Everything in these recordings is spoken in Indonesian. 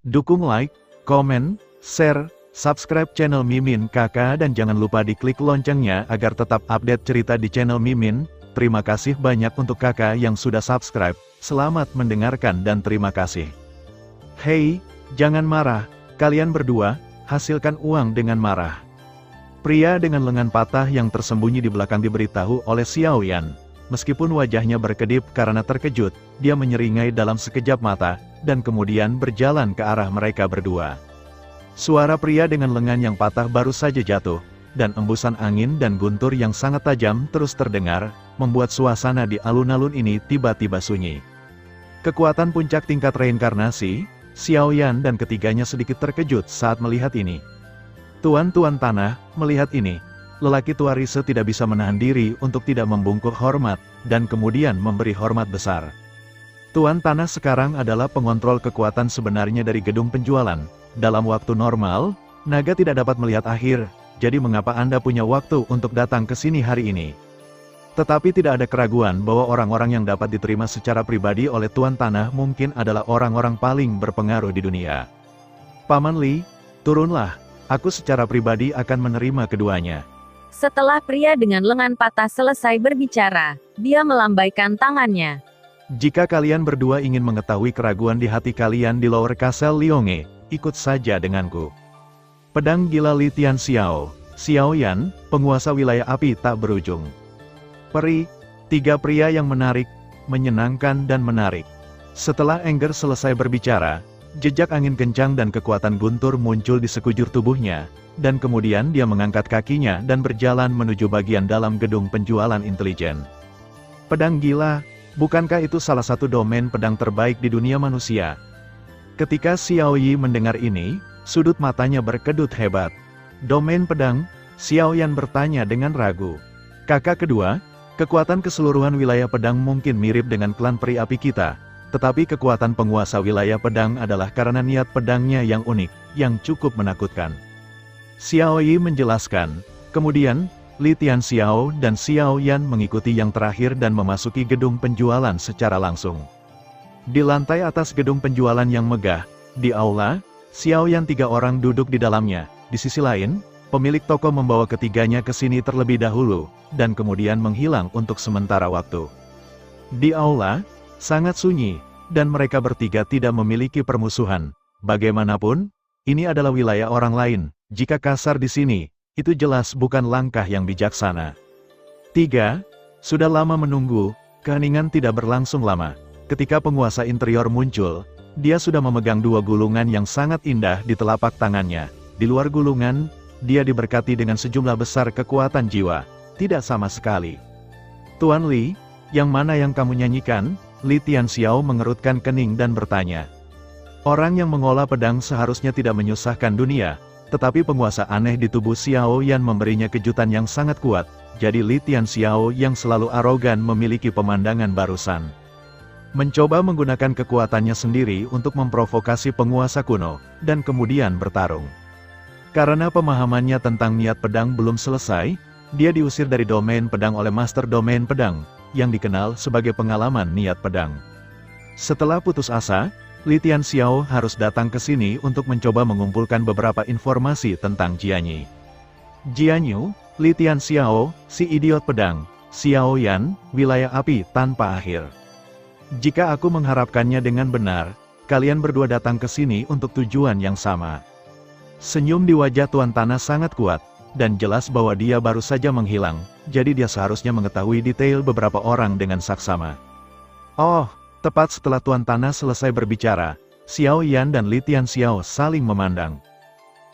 Dukung like, komen, share, subscribe channel Mimin Kakak dan jangan lupa diklik loncengnya agar tetap update cerita di channel Mimin. Terima kasih banyak untuk kakak yang sudah subscribe. Selamat mendengarkan dan terima kasih. Hei, jangan marah, kalian berdua, hasilkan uang dengan marah. Pria dengan lengan patah yang tersembunyi di belakang diberitahu oleh Xiaoyan. Meskipun wajahnya berkedip karena terkejut, dia menyeringai dalam sekejap mata, dan kemudian berjalan ke arah mereka berdua. Suara pria dengan lengan yang patah baru saja jatuh, dan embusan angin dan guntur yang sangat tajam terus terdengar, membuat suasana di alun-alun ini tiba-tiba sunyi. Kekuatan puncak tingkat reinkarnasi, Xiaoyan dan ketiganya sedikit terkejut saat melihat ini. Tuan-tuan tanah, melihat ini. Lelaki tua Rise tidak bisa menahan diri untuk tidak membungkuk hormat, dan kemudian memberi hormat besar. Tuan tanah sekarang adalah pengontrol kekuatan sebenarnya dari gedung penjualan. Dalam waktu normal, naga tidak dapat melihat akhir, jadi mengapa Anda punya waktu untuk datang ke sini hari ini? Tetapi tidak ada keraguan bahwa orang-orang yang dapat diterima secara pribadi oleh Tuan Tanah mungkin adalah orang-orang paling berpengaruh di dunia. Paman Li, turunlah, aku secara pribadi akan menerima keduanya. Setelah pria dengan lengan patah selesai berbicara, dia melambaikan tangannya. Jika kalian berdua ingin mengetahui keraguan di hati kalian di Lower Castle Lionge, ikut saja denganku. Pedang gila Li Tianxiao, Xiaoyan, penguasa wilayah api tak berujung. Peri, tiga pria yang menarik, menyenangkan dan menarik. Setelah Engger selesai berbicara, jejak angin kencang dan kekuatan guntur muncul di sekujur tubuhnya, dan kemudian dia mengangkat kakinya dan berjalan menuju bagian dalam gedung penjualan intelijen. Pedang gila, bukankah itu salah satu domain pedang terbaik di dunia manusia? Ketika Xiao Yi mendengar ini, sudut matanya berkedut hebat. Domain pedang? Xiaoyan bertanya dengan ragu. Kakak kedua, kekuatan keseluruhan wilayah pedang mungkin mirip dengan klan peri api kita, tetapi kekuatan penguasa wilayah pedang adalah karena niat pedangnya yang unik, yang cukup menakutkan. Xiao Yi menjelaskan, kemudian, Li Tianxiao dan Xiaoyan mengikuti yang terakhir dan memasuki gedung penjualan secara langsung. Di lantai atas gedung penjualan yang megah, di aula, Xiaoyan tiga orang duduk di dalamnya. Di sisi lain, pemilik toko membawa ketiganya ke sini terlebih dahulu, dan kemudian menghilang untuk sementara waktu. Di aula, sangat sunyi, dan mereka bertiga tidak memiliki permusuhan. Bagaimanapun, ini adalah wilayah orang lain. Jika kasar di sini, itu jelas bukan langkah yang bijaksana. 3. Sudah lama menunggu, keheningan tidak berlangsung lama. Ketika penguasa interior muncul, dia sudah memegang dua gulungan yang sangat indah di telapak tangannya. Di luar gulungan, dia diberkati dengan sejumlah besar kekuatan jiwa. Tidak sama sekali. Tuan Li, yang mana yang kamu nyanyikan? Li Tianxiao mengerutkan kening dan bertanya. Orang yang mengolah pedang seharusnya tidak menyusahkan dunia. Tetapi penguasa aneh di tubuh Xiaoyan memberinya kejutan yang sangat kuat, jadi Li Tianxiao yang selalu arogan memiliki pemandangan barusan. Mencoba menggunakan kekuatannya sendiri untuk memprovokasi penguasa kuno, dan kemudian bertarung. Karena pemahamannya tentang niat pedang belum selesai, dia diusir dari domain pedang oleh Master Domain Pedang, yang dikenal sebagai pengalaman niat pedang. Setelah putus asa, Li Tianxiao harus datang ke sini untuk mencoba mengumpulkan beberapa informasi tentang Jianyi. Jianyu, Li Tianxiao, si idiot pedang, Xiaoyan, wilayah api tanpa akhir. Jika aku mengharapkannya dengan benar, kalian berdua datang ke sini untuk tujuan yang sama. Senyum di wajah Tuan Tanah sangat kuat, dan jelas bahwa dia baru saja menghilang, jadi dia seharusnya mengetahui detail beberapa orang dengan saksama. Oh, tepat setelah Tuan Tanah selesai berbicara, Xiaoyan dan Li Tianxiao saling memandang.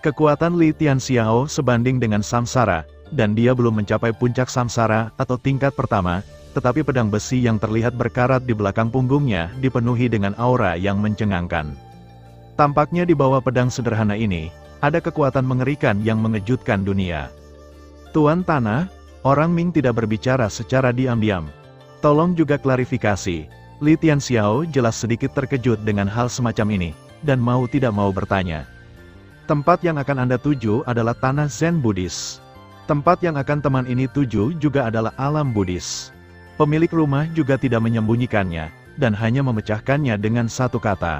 Kekuatan Li Tianxiao sebanding dengan samsara, dan dia belum mencapai puncak samsara atau tingkat pertama, tetapi pedang besi yang terlihat berkarat di belakang punggungnya dipenuhi dengan aura yang mencengangkan. Tampaknya di bawah pedang sederhana ini, ada kekuatan mengerikan yang mengejutkan dunia. Tuan Tanah, orang Ming tidak berbicara secara diam-diam. Tolong juga klarifikasi. Li Tianxiao jelas sedikit terkejut dengan hal semacam ini, dan mau tidak mau bertanya. Tempat yang akan Anda tuju adalah tanah Zen Buddhis. Tempat yang akan teman ini tuju juga adalah alam Buddhis. Pemilik rumah juga tidak menyembunyikannya, dan hanya memecahkannya dengan satu kata.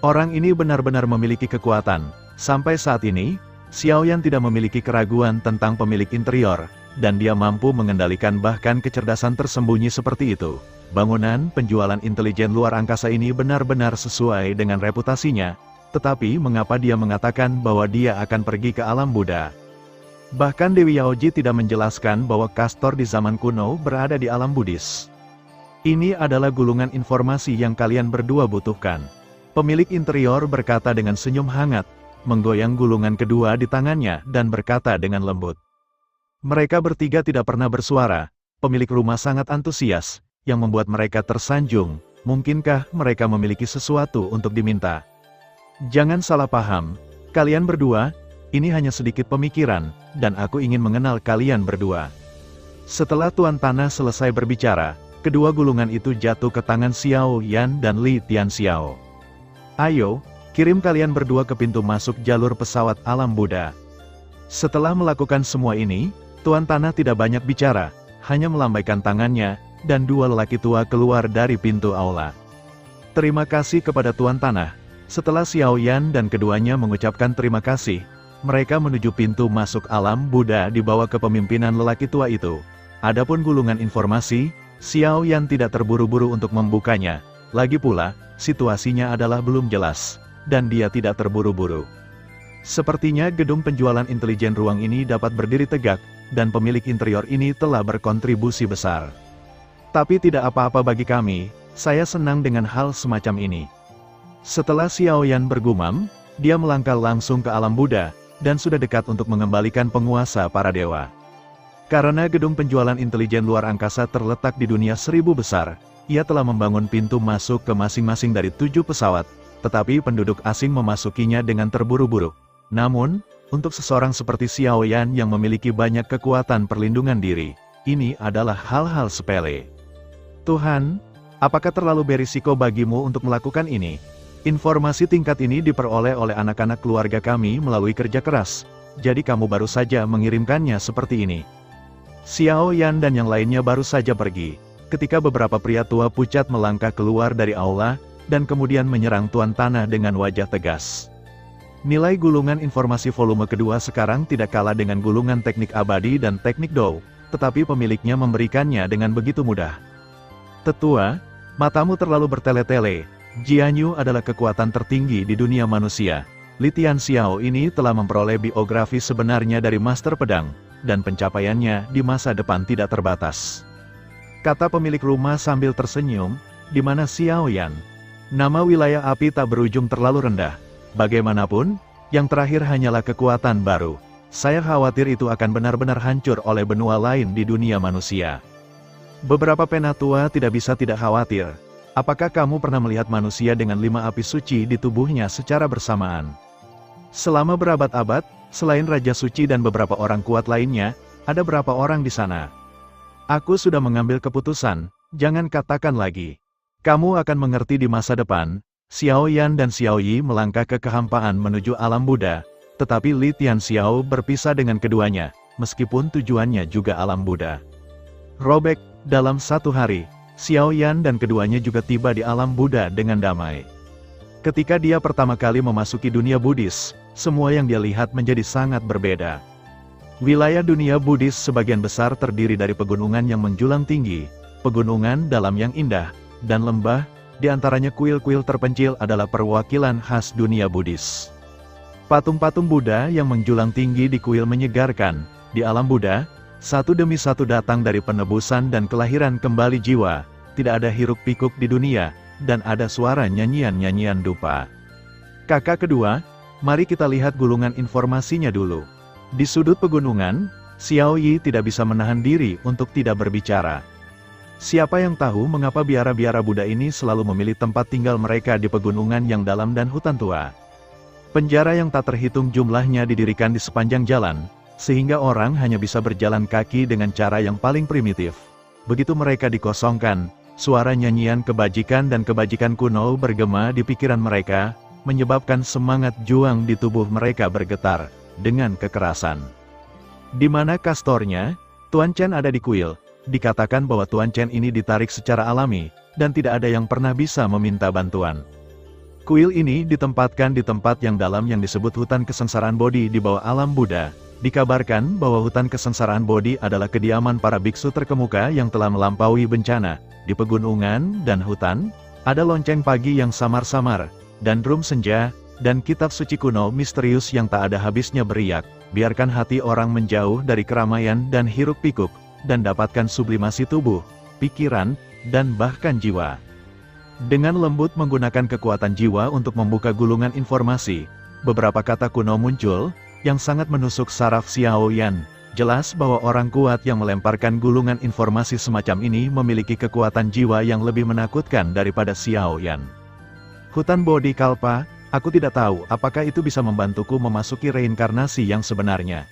Orang ini benar-benar memiliki kekuatan. Sampai saat ini, Xiaoyan tidak memiliki keraguan tentang pemilik interior, dan dia mampu mengendalikan bahkan kecerdasan tersembunyi seperti itu. Bangunan penjualan intelijen luar angkasa ini benar-benar sesuai dengan reputasinya, tetapi mengapa dia mengatakan bahwa dia akan pergi ke alam Buddha? Bahkan Dewi Yaoji tidak menjelaskan bahwa kastor di zaman kuno berada di alam Buddhis. Ini adalah gulungan informasi yang kalian berdua butuhkan. Pemilik interior berkata dengan senyum hangat, menggoyang gulungan kedua di tangannya dan berkata dengan lembut. Mereka bertiga tidak pernah bersuara. Pemilik rumah sangat antusias, yang membuat mereka tersanjung. Mungkinkah mereka memiliki sesuatu untuk diminta? Jangan salah paham, kalian berdua, ini hanya sedikit pemikiran, dan aku ingin mengenal kalian berdua. Setelah Tuan Tanah selesai berbicara, kedua gulungan itu jatuh ke tangan Xiao Yan dan Li Tianxiao. Ayo, kirim kalian berdua ke pintu masuk jalur pesawat alam Buddha. Setelah melakukan semua ini, Tuan Tanah tidak banyak bicara, hanya melambaikan tangannya, dan dua lelaki tua keluar dari pintu aula. Terima kasih kepada Tuan Tanah. Setelah Xiao Yan dan keduanya mengucapkan terima kasih, mereka menuju pintu masuk alam Buddha di bawah kepemimpinan lelaki tua itu. Adapun gulungan informasi, Xiao Yan tidak terburu-buru untuk membukanya. Lagi pula, situasinya adalah belum jelas, dan dia tidak terburu-buru. Sepertinya gedung penjualan intelijen ruang ini dapat berdiri tegak, dan pemilik interior ini telah berkontribusi besar. Tapi tidak apa-apa bagi kami, saya senang dengan hal semacam ini. Setelah Xiao Yan bergumam, dia melangkah langsung ke alam Buddha, dan sudah dekat untuk mengembalikan penguasa para dewa. Karena gedung penjualan intelijen luar angkasa terletak di dunia 1000 besar, ia telah membangun pintu masuk ke masing-masing dari 7 pesawat, tetapi penduduk asing memasukinya dengan terburu-buru. Namun, untuk seseorang seperti Xiao Yan yang memiliki banyak kekuatan perlindungan diri, ini adalah hal-hal sepele. Tuhan, apakah terlalu berisiko bagimu untuk melakukan ini? Informasi tingkat ini diperoleh oleh anak-anak keluarga kami melalui kerja keras, jadi kamu baru saja mengirimkannya seperti ini. Xiao Yan dan yang lainnya baru saja pergi, ketika beberapa pria tua pucat melangkah keluar dari aula, dan kemudian menyerang Tuan Tanah dengan wajah tegas. Nilai gulungan informasi volume kedua sekarang tidak kalah dengan gulungan teknik abadi dan teknik Dou, tetapi pemiliknya memberikannya dengan begitu mudah. Tetua, matamu terlalu bertele-tele. Jianyu adalah kekuatan tertinggi di dunia manusia. Li Tianxiao ini telah memperoleh biografi sebenarnya dari Master Pedang, dan pencapaiannya di masa depan tidak terbatas. Kata pemilik rumah sambil tersenyum, di mana Xiao Yan? Nama wilayah api tak berujung terlalu rendah. Bagaimanapun, yang terakhir hanyalah kekuatan baru. Saya khawatir itu akan benar-benar hancur oleh benua lain di dunia manusia. Beberapa penatua tidak bisa tidak khawatir. Apakah kamu pernah melihat manusia dengan 5 api suci di tubuhnya secara bersamaan? Selama berabad-abad, selain Raja Suci dan beberapa orang kuat lainnya, ada berapa orang di sana? Aku sudah mengambil keputusan, jangan katakan lagi. Kamu akan mengerti di masa depan. Xiao Yan dan Xiao Yi melangkah ke kehampaan menuju alam Buddha, tetapi Li Tianxiao berpisah dengan keduanya, meskipun tujuannya juga alam Buddha. Robek, dalam 1 hari, Xiao Yan dan keduanya juga tiba di alam Buddha dengan damai. Ketika dia pertama kali memasuki dunia Buddhis, semua yang dia lihat menjadi sangat berbeda. Wilayah dunia Buddhis sebagian besar terdiri dari pegunungan yang menjulang tinggi, pegunungan dalam yang indah, dan lembah, di antaranya kuil-kuil terpencil adalah perwakilan khas dunia Buddhis. Patung-patung Buddha yang menjulang tinggi di kuil menyegarkan. Di alam Buddha, satu demi satu datang dari penebusan dan kelahiran kembali jiwa, tidak ada hiruk-pikuk di dunia, dan ada suara nyanyian-nyanyian dupa. Kakak kedua, mari kita lihat gulungan informasinya dulu. Di sudut pegunungan, Xiao Yi tidak bisa menahan diri untuk tidak berbicara. Siapa yang tahu mengapa biara-biara Buddha ini selalu memilih tempat tinggal mereka di pegunungan yang dalam dan hutan tua. Penjara yang tak terhitung jumlahnya didirikan di sepanjang jalan, sehingga orang hanya bisa berjalan kaki dengan cara yang paling primitif. Begitu mereka dikosongkan, suara nyanyian kebajikan dan kebajikan kuno bergema di pikiran mereka, menyebabkan semangat juang di tubuh mereka bergetar dengan kekerasan. Di mana kastornya? Tuan Chen ada di kuil. Dikatakan bahwa Tuan Chen ini ditarik secara alami, dan tidak ada yang pernah bisa meminta bantuan. Kuil ini ditempatkan di tempat yang dalam yang disebut hutan kesengsaraan Bodhi di bawah alam Buddha. Dikabarkan bahwa hutan kesengsaraan Bodhi adalah kediaman para biksu terkemuka yang telah melampaui bencana. Di pegunungan dan hutan, ada lonceng pagi yang samar-samar, dan drum senja, dan kitab suci kuno misterius yang tak ada habisnya beriak. Biarkan hati orang menjauh dari keramaian dan hiruk-pikuk, dan dapatkan sublimasi tubuh, pikiran, dan bahkan jiwa. Dengan lembut menggunakan kekuatan jiwa untuk membuka gulungan informasi, beberapa kata kuno muncul, yang sangat menusuk saraf Xiao Yan. Jelas bahwa orang kuat yang melemparkan gulungan informasi semacam ini memiliki kekuatan jiwa yang lebih menakutkan daripada Xiao Yan. Hutan Bodhi Kalpa, aku tidak tahu apakah itu bisa membantuku memasuki reinkarnasi yang sebenarnya.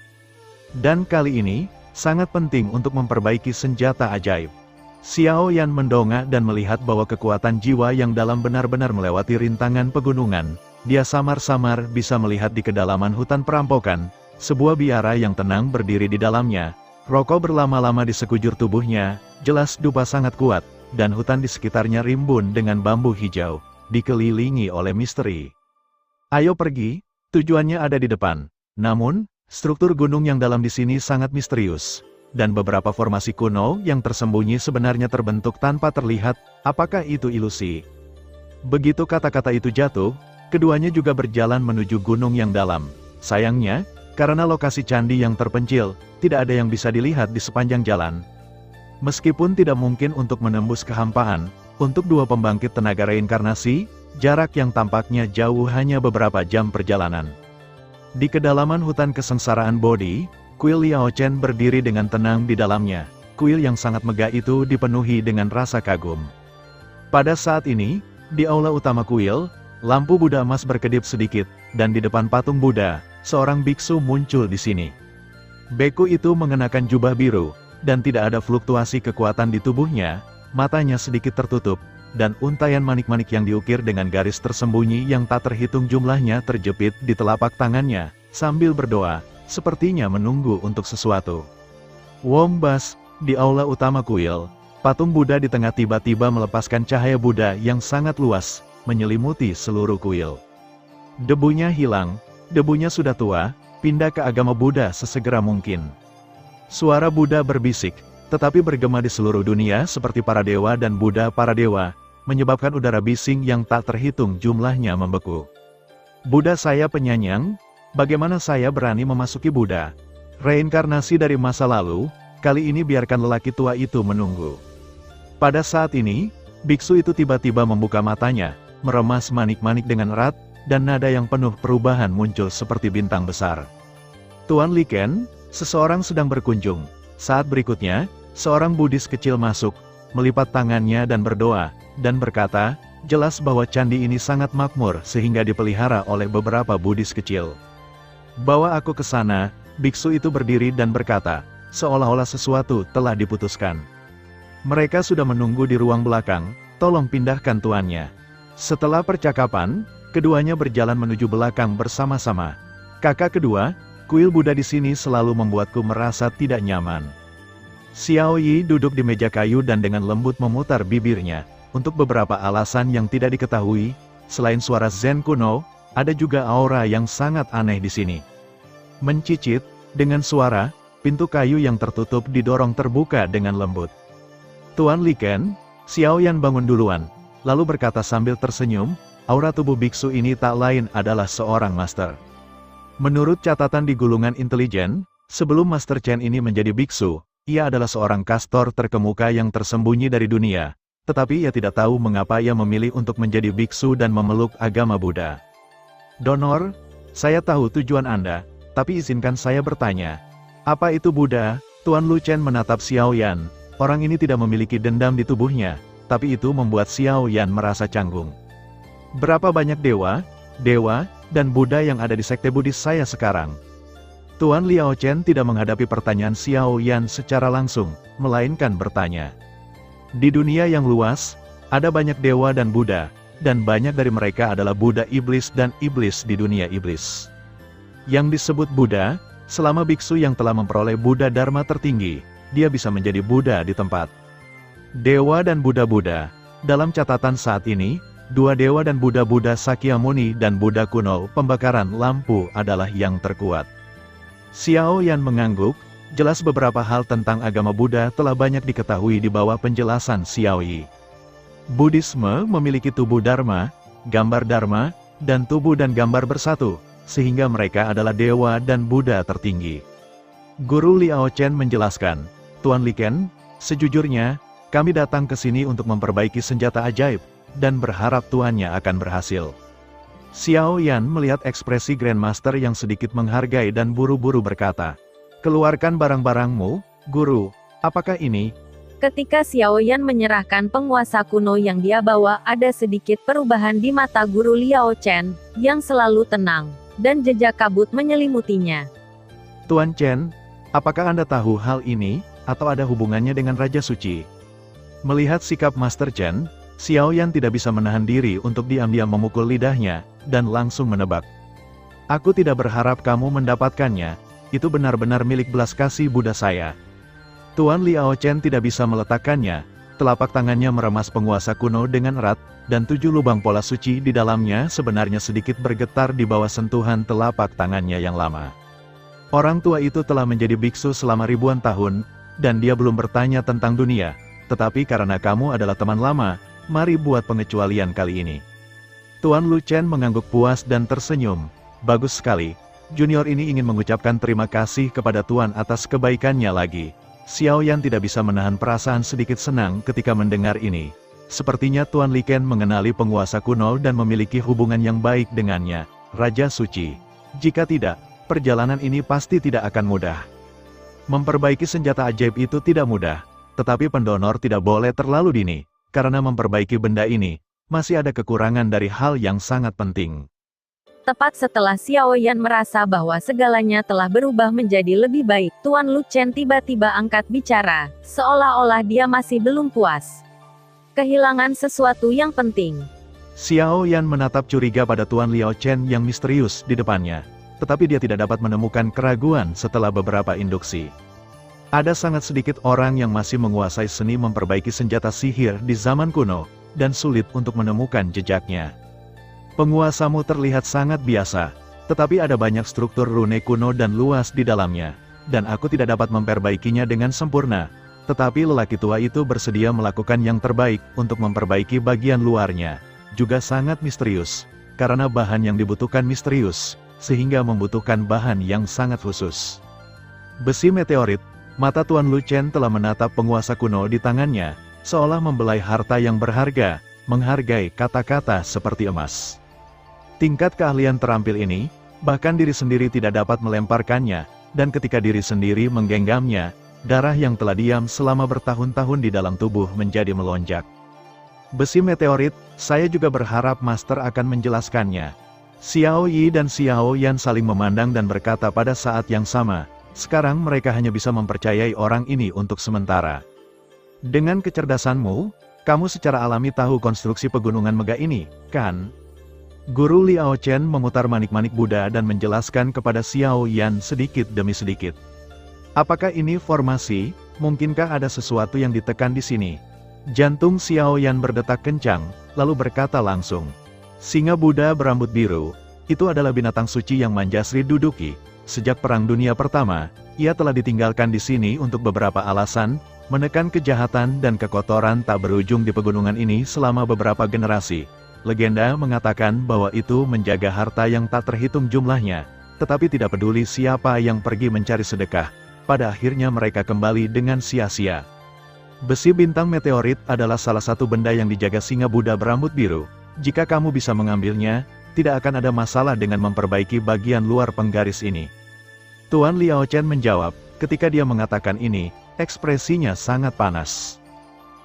Dan kali ini, sangat penting untuk memperbaiki senjata ajaib. Xiao Yan mendongak dan melihat bahwa kekuatan jiwa yang dalam benar-benar melewati rintangan pegunungan. Dia samar-samar bisa melihat di kedalaman hutan perampokan, sebuah biara yang tenang berdiri di dalamnya. Rokok berlama-lama di sekujur tubuhnya, jelas dupa sangat kuat, dan hutan di sekitarnya rimbun dengan bambu hijau, dikelilingi oleh misteri. Ayo pergi, tujuannya ada di depan. Namun, struktur gunung yang dalam di sini sangat misterius. Dan beberapa formasi kuno yang tersembunyi sebenarnya terbentuk tanpa terlihat, apakah itu ilusi? Begitu kata-kata itu jatuh, keduanya juga berjalan menuju gunung yang dalam. Sayangnya, karena lokasi candi yang terpencil, tidak ada yang bisa dilihat di sepanjang jalan. Meskipun tidak mungkin untuk menembus kehampaan, untuk dua pembangkit tenaga reinkarnasi, jarak yang tampaknya jauh hanya beberapa jam perjalanan. Di kedalaman hutan kesengsaraan Bodhi, kuil Liao Chen berdiri dengan tenang di dalamnya. Kuil yang sangat megah itu dipenuhi dengan rasa kagum. Pada saat ini, di aula utama kuil, lampu Buddha emas berkedip sedikit, dan di depan patung Buddha, seorang biksu muncul di sini. Beku itu mengenakan jubah biru, dan tidak ada fluktuasi kekuatan di tubuhnya, matanya sedikit tertutup, dan untaian manik-manik yang diukir dengan garis tersembunyi yang tak terhitung jumlahnya terjepit di telapak tangannya, sambil berdoa, sepertinya menunggu untuk sesuatu. Wombas, di aula utama kuil, patung Buddha di tengah tiba-tiba melepaskan cahaya Buddha yang sangat luas, menyelimuti seluruh kuil. Debunya hilang, debunya sudah tua, pindah ke agama Buddha sesegera mungkin. Suara Buddha berbisik, tetapi bergema di seluruh dunia seperti para dewa dan Buddha para dewa, menyebabkan udara bising yang tak terhitung jumlahnya membeku. Buddha saya penyayang, bagaimana saya berani memasuki Buddha? Reinkarnasi dari masa lalu, kali ini biarkan lelaki tua itu menunggu. Pada saat ini, biksu itu tiba-tiba membuka matanya, meremas manik-manik dengan erat, dan nada yang penuh perubahan muncul seperti bintang besar. Tuan Liken, seseorang sedang berkunjung. Saat berikutnya, seorang Buddhis kecil masuk, melipat tangannya dan berdoa, dan berkata, jelas bahwa candi ini sangat makmur sehingga dipelihara oleh beberapa Buddhis kecil. Bawa aku ke sana, biksu itu berdiri dan berkata, seolah-olah sesuatu telah diputuskan. Mereka sudah menunggu di ruang belakang, tolong pindahkan tuannya. Setelah percakapan, keduanya berjalan menuju belakang bersama-sama. Kakak kedua, kuil Buddha di sini selalu membuatku merasa tidak nyaman. Xiao Yi duduk di meja kayu dan dengan lembut memutar bibirnya. Untuk beberapa alasan yang tidak diketahui, selain suara Zen kuno, ada juga aura yang sangat aneh di sini. Mencicit, dengan suara, pintu kayu yang tertutup didorong terbuka dengan lembut. Tuan Liken, Xiao Yan bangun duluan, lalu berkata sambil tersenyum, aura tubuh biksu ini tak lain adalah seorang master. Menurut catatan di gulungan intelijen, sebelum Master Chen ini menjadi biksu, ia adalah seorang kastor terkemuka yang tersembunyi dari dunia, tetapi ia tidak tahu mengapa ia memilih untuk menjadi biksu dan memeluk agama Buddha. Donor, saya tahu tujuan Anda, tapi izinkan saya bertanya. Apa itu Buddha? Tuan Lu Chen menatap Xiao Yan. Orang ini tidak memiliki dendam di tubuhnya, tapi itu membuat Xiao Yan merasa canggung. Berapa banyak dewa, dan Buddha yang ada di sekte Buddhis saya sekarang? Tuan Liao Chen tidak menghadapi pertanyaan Xiao Yan secara langsung, melainkan bertanya. Di dunia yang luas, ada banyak dewa dan Buddha, dan banyak dari mereka adalah Buddha iblis dan iblis di dunia iblis. Yang disebut Buddha, selama biksu yang telah memperoleh Buddha Dharma tertinggi, dia bisa menjadi Buddha di tempat. Dewa dan Buddha-Buddha, dalam catatan saat ini, Dua dewa dan Buddha Sakyamuni dan Buddha kuno pembakaran lampu adalah yang terkuat. Xiao Yan mengangguk, jelas beberapa hal tentang agama Buddha telah banyak diketahui di bawah penjelasan Xiao Yi. Buddhisme memiliki tubuh Dharma, gambar Dharma, dan tubuh dan gambar bersatu, sehingga mereka adalah dewa dan Buddha tertinggi. Guru Liao Chen menjelaskan, Tuan Liken, sejujurnya, kami datang ke sini untuk memperbaiki senjata ajaib, dan berharap tuannya akan berhasil. Xiao Yan melihat ekspresi Grandmaster yang sedikit menghargai dan buru-buru berkata, keluarkan barang-barangmu, Guru, apakah ini? Ketika Xiao Yan menyerahkan penguasa kuno yang dia bawa, ada sedikit perubahan di mata Guru Liao Chen, yang selalu tenang, dan jejak kabut menyelimutinya. Tuan Chen, apakah Anda tahu hal ini, atau ada hubungannya dengan Raja Suci? Melihat sikap Master Chen, Xiao Yan tidak bisa menahan diri untuk diam-diam memukul lidahnya, dan langsung menebak. Aku tidak berharap kamu mendapatkannya, itu benar-benar milik belas kasih Buddha saya. Tuan Liao Chen tidak bisa meletakkannya, telapak tangannya meremas penguasa kuno dengan erat, dan 7 lubang pola suci di dalamnya sebenarnya sedikit bergetar di bawah sentuhan telapak tangannya yang lama. Orang tua itu telah menjadi biksu selama ribuan tahun, dan dia belum bertanya tentang dunia, tetapi karena kamu adalah teman lama, mari buat pengecualian kali ini. Tuan Lu Chen mengangguk puas dan tersenyum. Bagus sekali, junior ini ingin mengucapkan terima kasih kepada Tuan atas kebaikannya lagi. Xiao Yan tidak bisa menahan perasaan sedikit senang ketika mendengar ini. Sepertinya Tuan Liken mengenali penguasa kuno dan memiliki hubungan yang baik dengannya, Raja Suci. Jika tidak, perjalanan ini pasti tidak akan mudah. Memperbaiki senjata ajaib itu tidak mudah, tetapi pendonor tidak boleh terlalu dini. Karena memperbaiki benda ini, masih ada kekurangan dari hal yang sangat penting. Tepat setelah Xiao Yan merasa bahwa segalanya telah berubah menjadi lebih baik, Tuan Lu Chen tiba-tiba angkat bicara, seolah-olah dia masih belum puas. Kehilangan sesuatu yang penting. Xiao Yan menatap curiga pada Tuan Liao Chen yang misterius di depannya, tetapi dia tidak dapat menemukan keraguan setelah beberapa induksi. Ada sangat sedikit orang yang masih menguasai seni memperbaiki senjata sihir di zaman kuno, dan sulit untuk menemukan jejaknya. Penguasamu terlihat sangat biasa, tetapi ada banyak struktur rune kuno dan luas di dalamnya, dan aku tidak dapat memperbaikinya dengan sempurna, tetapi lelaki tua itu bersedia melakukan yang terbaik untuk memperbaiki bagian luarnya, juga sangat misterius, karena bahan yang dibutuhkan misterius, sehingga membutuhkan bahan yang sangat khusus. Besi meteorit. Mata Tuan Lu Chen telah menatap penguasa kuno di tangannya, seolah membelai harta yang berharga, menghargai kata-kata seperti emas. Tingkat keahlian terampil ini, bahkan diri sendiri tidak dapat melemparkannya, dan ketika diri sendiri menggenggamnya, darah yang telah diam selama bertahun-tahun di dalam tubuh menjadi melonjak. Besi meteorit, saya juga berharap Master akan menjelaskannya. Xiao Yi dan Xiao Yan saling memandang dan berkata pada saat yang sama, sekarang mereka hanya bisa mempercayai orang ini untuk sementara. Dengan kecerdasanmu, kamu secara alami tahu konstruksi pegunungan megah ini, kan? Guru Liao Chen memutar manik-manik Buddha dan menjelaskan kepada Xiao Yan sedikit demi sedikit. Apakah ini formasi? Mungkinkah ada sesuatu yang ditekan di sini? Jantung Xiao Yan berdetak kencang, lalu berkata langsung. Singa Buddha berambut biru, itu adalah binatang suci yang Manjasri duduki. Sejak Perang Dunia Pertama, ia telah ditinggalkan di sini untuk beberapa alasan, menekan kejahatan dan kekotoran tak berujung di pegunungan ini selama beberapa generasi. Legenda mengatakan bahwa itu menjaga harta yang tak terhitung jumlahnya, tetapi tidak peduli siapa yang pergi mencari sedekah, pada akhirnya mereka kembali dengan sia-sia. Besi bintang meteorit adalah salah satu benda yang dijaga singa Buddha berambut biru. Jika kamu bisa mengambilnya, tidak akan ada masalah dengan memperbaiki bagian luar penggaris ini. Tuan Liao Chen menjawab, ketika dia mengatakan ini, ekspresinya sangat panas.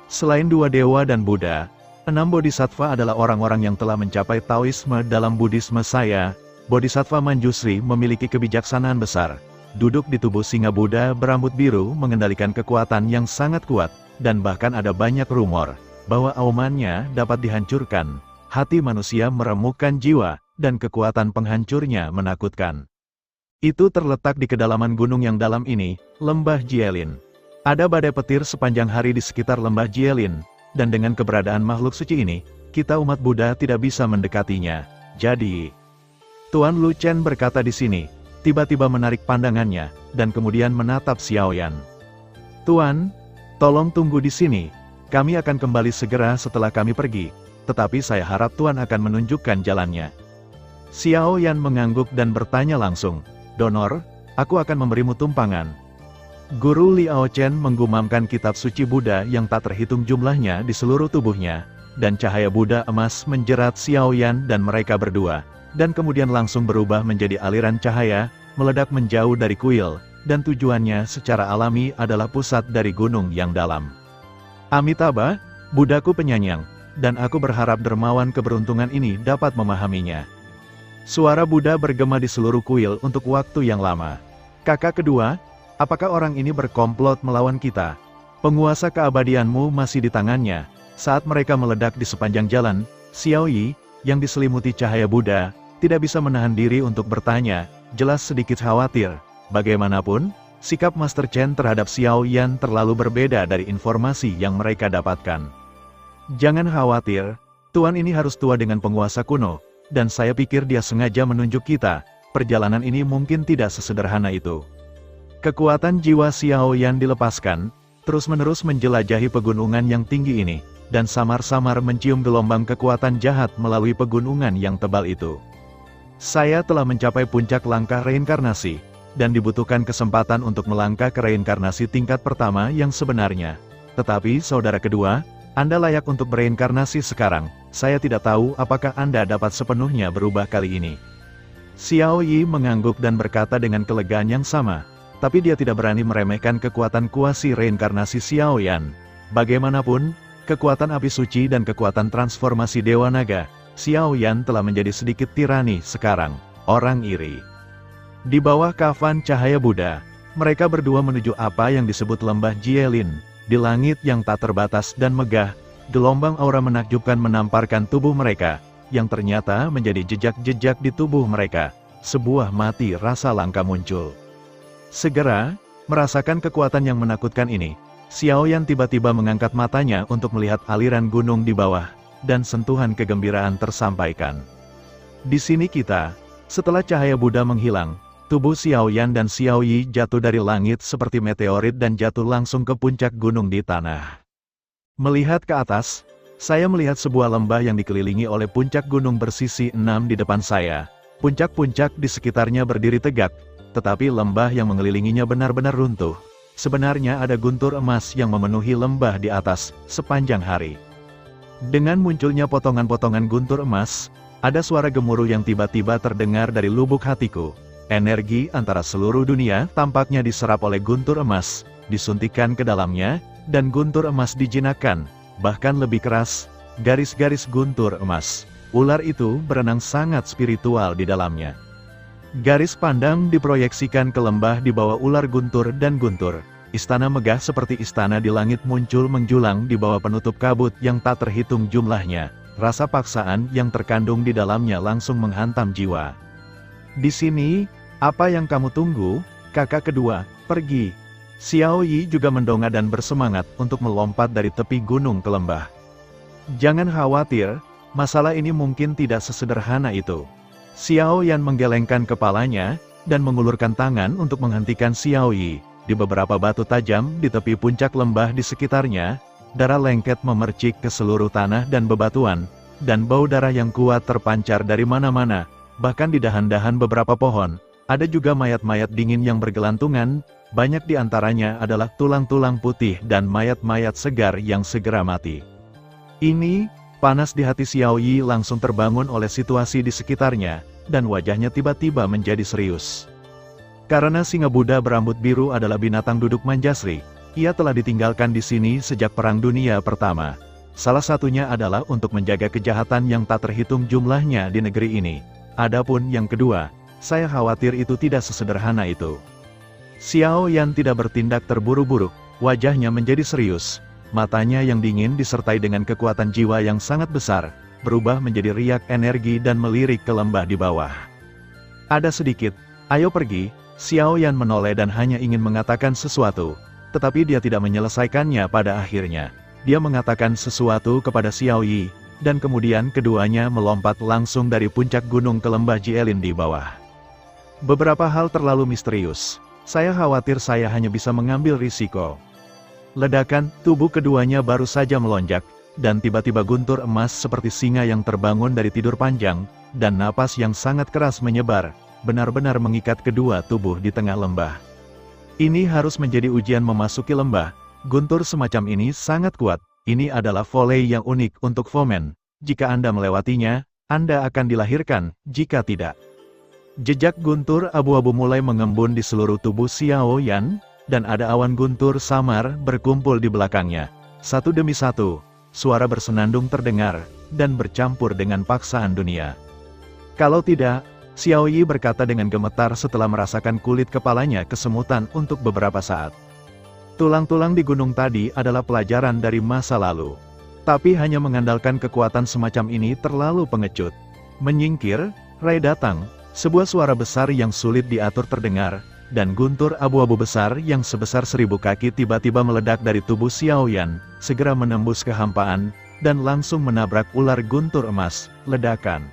Selain dua dewa dan Buddha, 6 bodhisattva adalah orang-orang yang telah mencapai Taoisme dalam Buddhisme saya. Bodhisattva Manjusri memiliki kebijaksanaan besar. Duduk di tubuh singa Buddha berambut biru mengendalikan kekuatan yang sangat kuat, dan bahkan ada banyak rumor bahwa aumannya dapat dihancurkan. Hati manusia meremukkan jiwa, dan kekuatan penghancurnya menakutkan. Itu terletak di kedalaman gunung yang dalam ini, Lembah Jielin. Ada badai petir sepanjang hari di sekitar Lembah Jielin, dan dengan keberadaan makhluk suci ini, kita umat Buddha tidak bisa mendekatinya. Jadi, Tuan Lu Chen berkata di sini, tiba-tiba menarik pandangannya, dan kemudian menatap Xiaoyan. Tuan, tolong tunggu di sini. Kami akan kembali segera setelah kami pergi, tetapi saya harap Tuan akan menunjukkan jalannya. Xiaoyan mengangguk dan bertanya langsung, Donor, aku akan memberimu tumpangan. Guru Liao Chen menggumamkan kitab suci Buddha yang tak terhitung jumlahnya di seluruh tubuhnya, dan cahaya Buddha emas menjerat Xiaoyan dan mereka berdua, dan kemudian langsung berubah menjadi aliran cahaya, meledak menjauh dari kuil, dan tujuannya secara alami adalah pusat dari gunung yang dalam. Amitabha, Buddhaku penyayang, dan aku berharap dermawan keberuntungan ini dapat memahaminya. Suara Buddha bergema di seluruh kuil untuk waktu yang lama. Kakak kedua, apakah orang ini berkomplot melawan kita? Penguasa keabadianmu masih di tangannya. Saat mereka meledak di sepanjang jalan, Xiao Yi, yang diselimuti cahaya Buddha, tidak bisa menahan diri untuk bertanya, jelas sedikit khawatir. Bagaimanapun, sikap Master Chen terhadap Xiaoyan terlalu berbeda dari informasi yang mereka dapatkan. Jangan khawatir, Tuan ini harus tua dengan penguasa kuno, dan saya pikir dia sengaja menunjuk kita, perjalanan ini mungkin tidak sesederhana itu. Kekuatan jiwa Xiaoyan dilepaskan, terus-menerus menjelajahi pegunungan yang tinggi ini, dan samar-samar mencium gelombang kekuatan jahat melalui pegunungan yang tebal itu. Saya telah mencapai puncak langkah reinkarnasi, dan dibutuhkan kesempatan untuk melangkah ke reinkarnasi tingkat pertama yang sebenarnya. Tetapi saudara kedua, Anda layak untuk bereinkarnasi sekarang, saya tidak tahu apakah Anda dapat sepenuhnya berubah kali ini. Xiao Yi mengangguk dan berkata dengan kelegaan yang sama, tapi dia tidak berani meremehkan kekuatan kuasi reinkarnasi Xiaoyan. Bagaimanapun, kekuatan api suci dan kekuatan transformasi Dewa Naga, Xiaoyan telah menjadi sedikit tirani sekarang, orang iri. Di bawah kafan cahaya Buddha, mereka berdua menuju apa yang disebut lembah Jielin. Di langit yang tak terbatas dan megah, gelombang aura menakjubkan menamparkan tubuh mereka, yang ternyata menjadi jejak-jejak di tubuh mereka. Sebuah mati rasa langka muncul. Segera, merasakan kekuatan yang menakutkan ini, Xiaoyan tiba-tiba mengangkat matanya untuk melihat aliran gunung di bawah, dan sentuhan kegembiraan tersampaikan. Di sini kita, setelah cahaya Buddha menghilang, tubuh Xiaoyan dan Xiao Yi jatuh dari langit seperti meteorit dan jatuh langsung ke puncak gunung di tanah. Melihat ke atas, saya melihat sebuah lembah yang dikelilingi oleh puncak gunung bersisi 6 di depan saya. Puncak-puncak di sekitarnya berdiri tegak, tetapi lembah yang mengelilinginya benar-benar runtuh. Sebenarnya ada guntur emas yang memenuhi lembah di atas, sepanjang hari. Dengan munculnya potongan-potongan guntur emas, ada suara gemuruh yang tiba-tiba terdengar dari lubuk hatiku. Energi antara seluruh dunia tampaknya diserap oleh guntur emas, disuntikkan ke dalamnya, dan guntur emas dijinakkan, bahkan lebih keras, garis-garis guntur emas. Ular itu berenang sangat spiritual di dalamnya. Garis pandang diproyeksikan ke lembah di bawah ular guntur dan guntur. Istana megah seperti istana di langit muncul menjulang di bawah penutup kabut yang tak terhitung jumlahnya. Rasa paksaan yang terkandung di dalamnya langsung menghantam jiwa. Di sini, apa yang kamu tunggu, kakak kedua, pergi. Xiao Yi juga mendongak dan bersemangat untuk melompat dari tepi gunung ke lembah. Jangan khawatir, masalah ini mungkin tidak sesederhana itu. Xiao Yan menggelengkan kepalanya, dan mengulurkan tangan untuk menghentikan Xiao Yi. Di beberapa batu tajam di tepi puncak lembah di sekitarnya, darah lengket memercik ke seluruh tanah dan bebatuan, dan bau darah yang kuat terpancar dari mana-mana. Bahkan di dahan-dahan beberapa pohon, ada juga mayat-mayat dingin yang bergelantungan, banyak di antaranya adalah tulang-tulang putih dan mayat-mayat segar yang segera mati. Ini, panas di hati Xiao Yi langsung terbangun oleh situasi di sekitarnya, dan wajahnya tiba-tiba menjadi serius. Karena singa Buddha berambut biru adalah binatang duduk manjasri, ia telah ditinggalkan di sini sejak Perang Dunia Pertama. Salah satunya adalah untuk menjaga kejahatan yang tak terhitung jumlahnya di negeri ini. Adapun yang kedua, saya khawatir itu tidak sesederhana itu. Xiao Yan tidak bertindak terburu-buru, wajahnya menjadi serius. Matanya yang dingin disertai dengan kekuatan jiwa yang sangat besar, berubah menjadi riak energi dan melirik ke lembah di bawah. Ada sedikit, ayo pergi. Xiao Yan menoleh dan hanya ingin mengatakan sesuatu, tetapi dia tidak menyelesaikannya pada akhirnya. Dia mengatakan sesuatu kepada Xiao Yi, dan kemudian keduanya melompat langsung dari puncak gunung ke lembah Jielin di bawah. Beberapa hal terlalu misterius. Saya khawatir saya hanya bisa mengambil risiko. Ledakan, tubuh keduanya baru saja melonjak, dan tiba-tiba guntur emas seperti singa yang terbangun dari tidur panjang, dan napas yang sangat keras menyebar, benar-benar mengikat kedua tubuh di tengah lembah. Ini harus menjadi ujian memasuki lembah. Guntur semacam ini sangat kuat. Ini adalah volley yang unik untuk foeman. Jika Anda melewatinya, Anda akan dilahirkan, jika tidak. Jejak guntur abu-abu mulai mengembun di seluruh tubuh Xiao Yan, dan ada awan guntur samar berkumpul di belakangnya. Satu demi satu, suara bersenandung terdengar, dan bercampur dengan paksaan dunia. Kalau tidak, Xiao Yi berkata dengan gemetar setelah merasakan kulit kepalanya kesemutan untuk beberapa saat. Tulang-tulang di gunung tadi adalah pelajaran dari masa lalu. Tapi hanya mengandalkan kekuatan semacam ini terlalu pengecut. Menyingkir, Rai datang, sebuah suara besar yang sulit diatur terdengar, dan guntur abu-abu besar yang sebesar 1000 kaki tiba-tiba meledak dari tubuh Xiao Yan, segera menembus kehampaan, dan langsung menabrak ular guntur emas. Ledakan.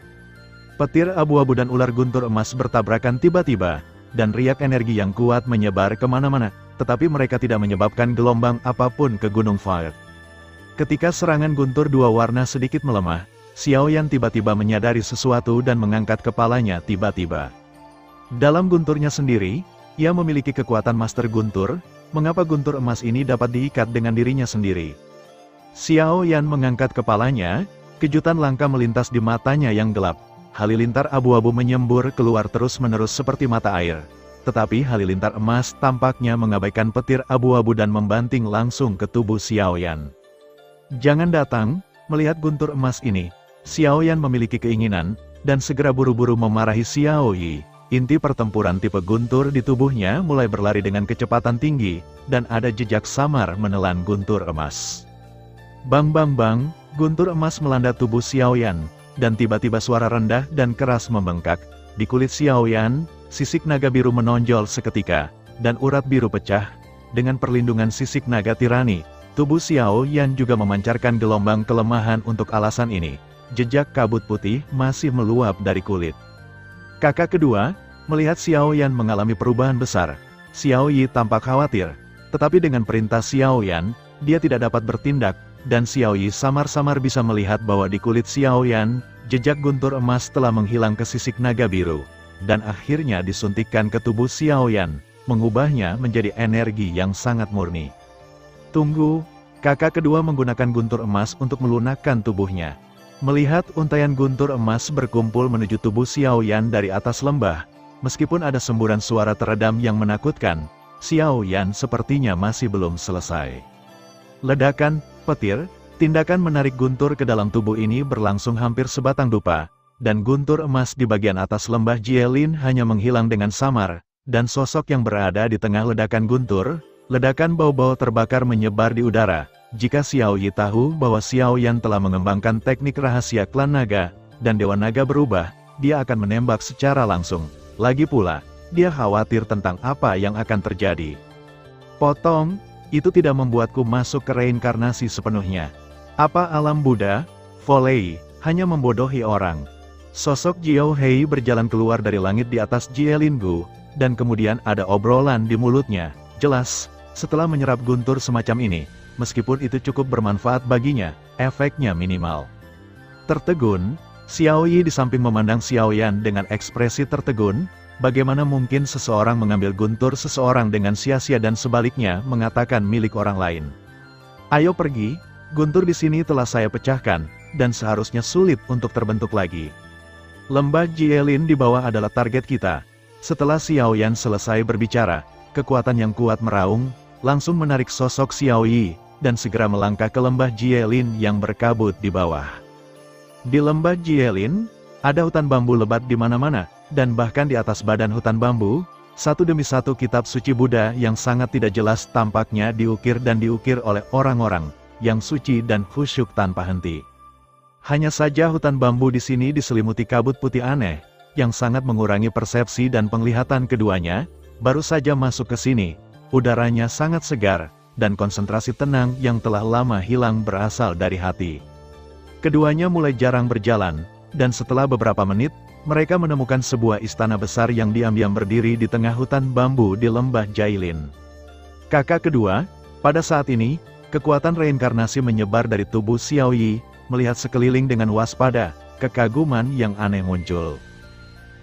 Petir abu-abu dan ular guntur emas bertabrakan tiba-tiba, dan riak energi yang kuat menyebar kemana-mana, tetapi mereka tidak menyebabkan gelombang apapun ke Gunung Fire. Ketika serangan guntur dua warna sedikit melemah, Xiao Yan tiba-tiba menyadari sesuatu dan mengangkat kepalanya tiba-tiba. Dalam gunturnya sendiri, ia memiliki kekuatan master guntur. Mengapa guntur emas ini dapat diikat dengan dirinya sendiri? Xiao Yan mengangkat kepalanya, kejutan langka melintas di matanya yang gelap. Halilintar abu-abu menyembur keluar terus-menerus seperti mata air. Tetapi halilintar emas tampaknya mengabaikan petir abu-abu dan membanting langsung ke tubuh Xiao Yan. Jangan datang, melihat guntur emas ini. Xiao Yan memiliki keinginan, dan segera buru-buru memarahi Xiao Yi. Inti pertempuran tipe guntur di tubuhnya mulai berlari dengan kecepatan tinggi, dan ada jejak samar menelan guntur emas. Bang bang bang, guntur emas melanda tubuh Xiao Yan, dan tiba-tiba suara rendah dan keras membengkak. Di kulit Xiao Yan, sisik naga biru menonjol seketika, dan urat biru pecah. Dengan perlindungan sisik naga tirani, tubuh Xiao Yan juga memancarkan gelombang kelemahan. Untuk alasan ini, jejak kabut putih masih meluap dari kulit. Kakak kedua, melihat Xiao Yan mengalami perubahan besar, Xiao Yi tampak khawatir. Tetapi dengan perintah Xiao Yan, dia tidak dapat bertindak, dan Xiao Yi samar-samar bisa melihat bahwa di kulit Xiao Yan, jejak guntur emas telah menghilang ke sisik naga biru, dan akhirnya disuntikkan ke tubuh Xiao Yan, mengubahnya menjadi energi yang sangat murni. Tunggu, kakak kedua menggunakan guntur emas untuk melunakkan tubuhnya. Melihat untaian guntur emas berkumpul menuju tubuh Xiao Yan dari atas lembah, meskipun ada semburan suara teredam yang menakutkan, Xiao Yan sepertinya masih belum selesai. Ledakan, petir, tindakan menarik guntur ke dalam tubuh ini berlangsung hampir sebatang dupa, dan guntur emas di bagian atas lembah Jielin hanya menghilang dengan samar, dan sosok yang berada di tengah ledakan guntur, ledakan bau-bau terbakar menyebar di udara. Jika Xiao Yi tahu bahwa Xiao Yan telah mengembangkan teknik rahasia klan naga, dan Dewa Naga berubah, dia akan menembak secara langsung. Lagi pula, dia khawatir tentang apa yang akan terjadi. Potong, itu tidak membuatku masuk ke reinkarnasi sepenuhnya. Apa alam Buddha, volley, hanya membodohi orang. Sosok Jiao Hei berjalan keluar dari langit di atas Jielin Gu, dan kemudian ada obrolan di mulutnya. Jelas, setelah menyerap guntur semacam ini, meskipun itu cukup bermanfaat baginya, efeknya minimal. Tertegun, Xiao Yi di samping memandang Xiao Yan dengan ekspresi tertegun. Bagaimana mungkin seseorang mengambil guntur seseorang dengan sia-sia dan sebaliknya mengatakan milik orang lain? Ayo pergi, guntur di sini telah saya pecahkan, dan seharusnya sulit untuk terbentuk lagi. Lembah Jielin di bawah adalah target kita. Setelah Xiao Yan selesai berbicara, kekuatan yang kuat meraung, langsung menarik sosok Xiao Yi, dan segera melangkah ke lembah Jielin yang berkabut di bawah. Di lembah Jielin, ada hutan bambu lebat di mana-mana, dan bahkan di atas badan hutan bambu, satu demi satu kitab suci Buddha yang sangat tidak jelas tampaknya diukir dan diukir oleh orang-orang yang suci dan khusyuk tanpa henti. Hanya saja hutan bambu di sini diselimuti kabut putih aneh, yang sangat mengurangi persepsi dan penglihatan keduanya. Baru saja masuk ke sini, udaranya sangat segar, dan konsentrasi tenang yang telah lama hilang berasal dari hati. Keduanya mulai jarang berjalan, dan setelah beberapa menit, mereka menemukan sebuah istana besar yang diam-diam berdiri di tengah hutan bambu di lembah Jailin. Kakak kedua, pada saat ini, kekuatan reinkarnasi menyebar dari tubuh Xiao Yi, melihat sekeliling dengan waspada, kekaguman yang aneh muncul.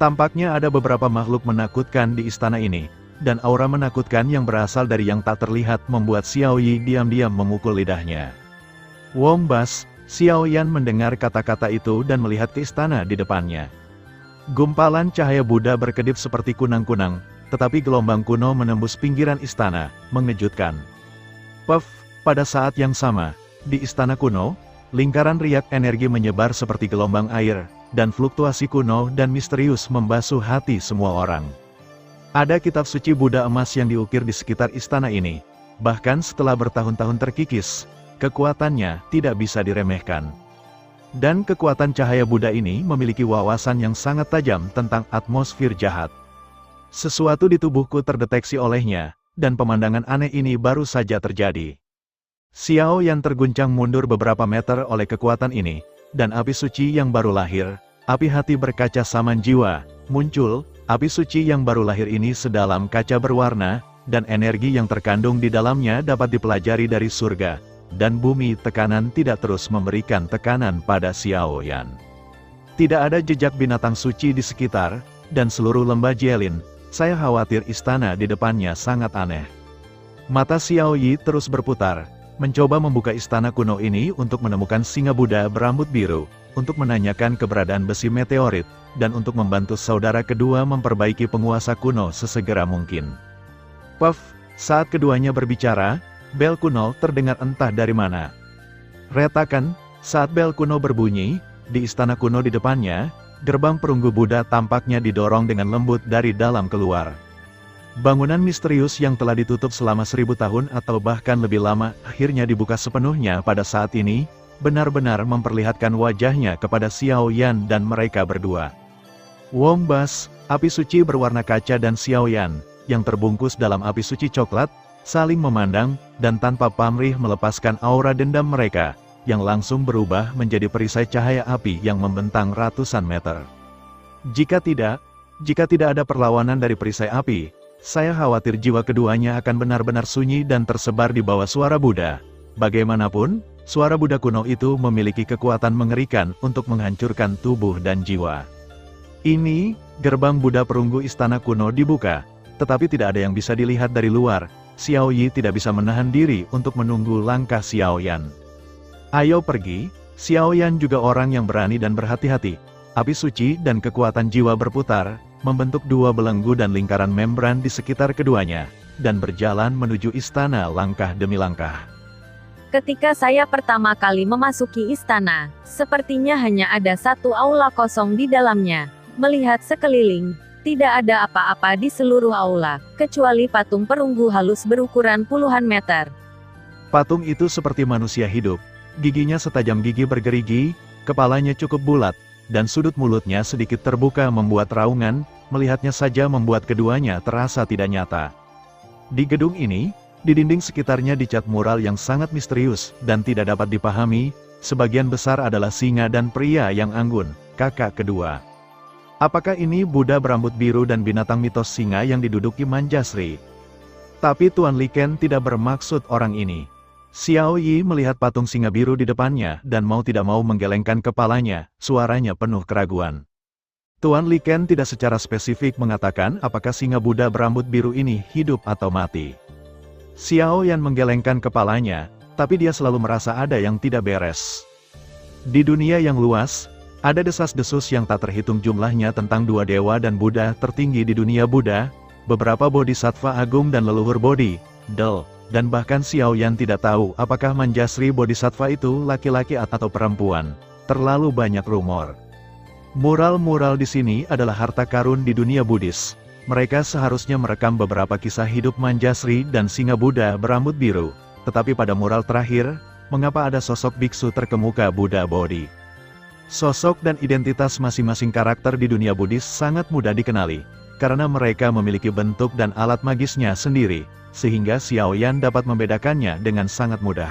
Tampaknya ada beberapa makhluk menakutkan di istana ini, dan aura menakutkan yang berasal dari yang tak terlihat membuat Xiao Yi diam-diam memukul lidahnya. Wombas, Xiao Yan mendengar kata-kata itu dan melihat ke istana di depannya. Gumpalan cahaya Buddha berkedip seperti kunang-kunang, tetapi gelombang kuno menembus pinggiran istana, mengejutkan. Puff, pada saat yang sama, di istana kuno, lingkaran riak energi menyebar seperti gelombang air, dan fluktuasi kuno dan misterius membasuh hati semua orang. Ada kitab suci Buddha emas yang diukir di sekitar istana ini, bahkan setelah bertahun-tahun terkikis, kekuatannya tidak bisa diremehkan. Dan kekuatan cahaya Buddha ini memiliki wawasan yang sangat tajam tentang atmosfer jahat. Sesuatu di tubuhku terdeteksi olehnya, dan pemandangan aneh ini baru saja terjadi. Xiao Yan terguncang mundur beberapa meter oleh kekuatan ini, dan api suci yang baru lahir, api hati berkaca saman jiwa, muncul. Api suci yang baru lahir ini sedalam kaca berwarna, dan energi yang terkandung di dalamnya dapat dipelajari dari surga dan bumi. Tekanan tidak terus memberikan tekanan pada Xiao Yan. Tidak ada jejak binatang suci di sekitar, dan seluruh lembah Jailin. Saya khawatir istana di depannya sangat aneh. Mata Xiao Yi terus berputar, mencoba membuka istana kuno ini untuk menemukan singa Buddha berambut biru, untuk menanyakan keberadaan besi meteorit, dan untuk membantu saudara kedua memperbaiki penguasa kuno sesegera mungkin. Puff, saat keduanya berbicara, bel kuno terdengar entah dari mana. Retakan, saat bel kuno berbunyi, di istana kuno di depannya, gerbang perunggu Buddha tampaknya didorong dengan lembut dari dalam keluar. Bangunan misterius yang telah ditutup selama 1000 tahun atau bahkan lebih lama, akhirnya dibuka sepenuhnya pada saat ini, benar-benar memperlihatkan wajahnya kepada Xiao Yan dan mereka berdua. Wombas, api suci berwarna kaca dan Xiao Yan, yang terbungkus dalam api suci coklat, saling memandang, dan tanpa pamrih melepaskan aura dendam mereka, yang langsung berubah menjadi perisai cahaya api yang membentang ratusan meter. Jika tidak ada perlawanan dari perisai api, saya khawatir jiwa keduanya akan benar-benar sunyi dan tersebar di bawah suara Buddha. Bagaimanapun, suara Buddha kuno itu memiliki kekuatan mengerikan untuk menghancurkan tubuh dan jiwa. Ini, gerbang Buddha perunggu istana kuno dibuka, tetapi tidak ada yang bisa dilihat dari luar. Xiao Yi tidak bisa menahan diri untuk menunggu langkah Xiao Yan. Ayo pergi, Xiao Yan juga orang yang berani dan berhati-hati. Api suci dan kekuatan jiwa berputar, membentuk dua belenggu dan lingkaran membran di sekitar keduanya, dan berjalan menuju istana langkah demi langkah. Ketika saya pertama kali memasuki istana, sepertinya hanya ada satu aula kosong di dalamnya. Melihat sekeliling, tidak ada apa-apa di seluruh aula, kecuali patung perunggu halus berukuran puluhan meter. Patung itu seperti manusia hidup, giginya setajam gigi bergerigi, kepalanya cukup bulat, dan sudut mulutnya sedikit terbuka membuat raungan, melihatnya saja membuat keduanya terasa tidak nyata. Di gedung ini, di dinding sekitarnya dicat mural yang sangat misterius, dan tidak dapat dipahami, sebagian besar adalah singa dan pria yang anggun, kakak kedua. Apakah ini Buddha berambut biru dan binatang mitos singa yang diduduki Manjasri? Tapi Tuan Liken tidak bermaksud orang ini. Xiao Yi melihat patung singa biru di depannya dan mau tidak mau menggelengkan kepalanya, suaranya penuh keraguan. Tuan Liken tidak secara spesifik mengatakan apakah singa Buddha berambut biru ini hidup atau mati. Xiao Yan menggelengkan kepalanya, tapi dia selalu merasa ada yang tidak beres. Di dunia yang luas, ada desas-desus yang tak terhitung jumlahnya tentang dua dewa dan Buddha tertinggi di dunia Buddha, beberapa bodhisattva agung dan leluhur Bodhi, Del, dan bahkan Xiao Yan tidak tahu apakah Manjasri bodhisattva itu laki-laki atau perempuan. Terlalu banyak rumor. Mural-mural di sini adalah harta karun di dunia Buddhis. Mereka seharusnya merekam beberapa kisah hidup Manjasri dan singa Buddha berambut biru, tetapi pada mural terakhir, mengapa ada sosok biksu terkemuka Buddha Bodhi? Sosok dan identitas masing-masing karakter di dunia Buddhis sangat mudah dikenali, karena mereka memiliki bentuk dan alat magisnya sendiri, sehingga Xiao Yan dapat membedakannya dengan sangat mudah.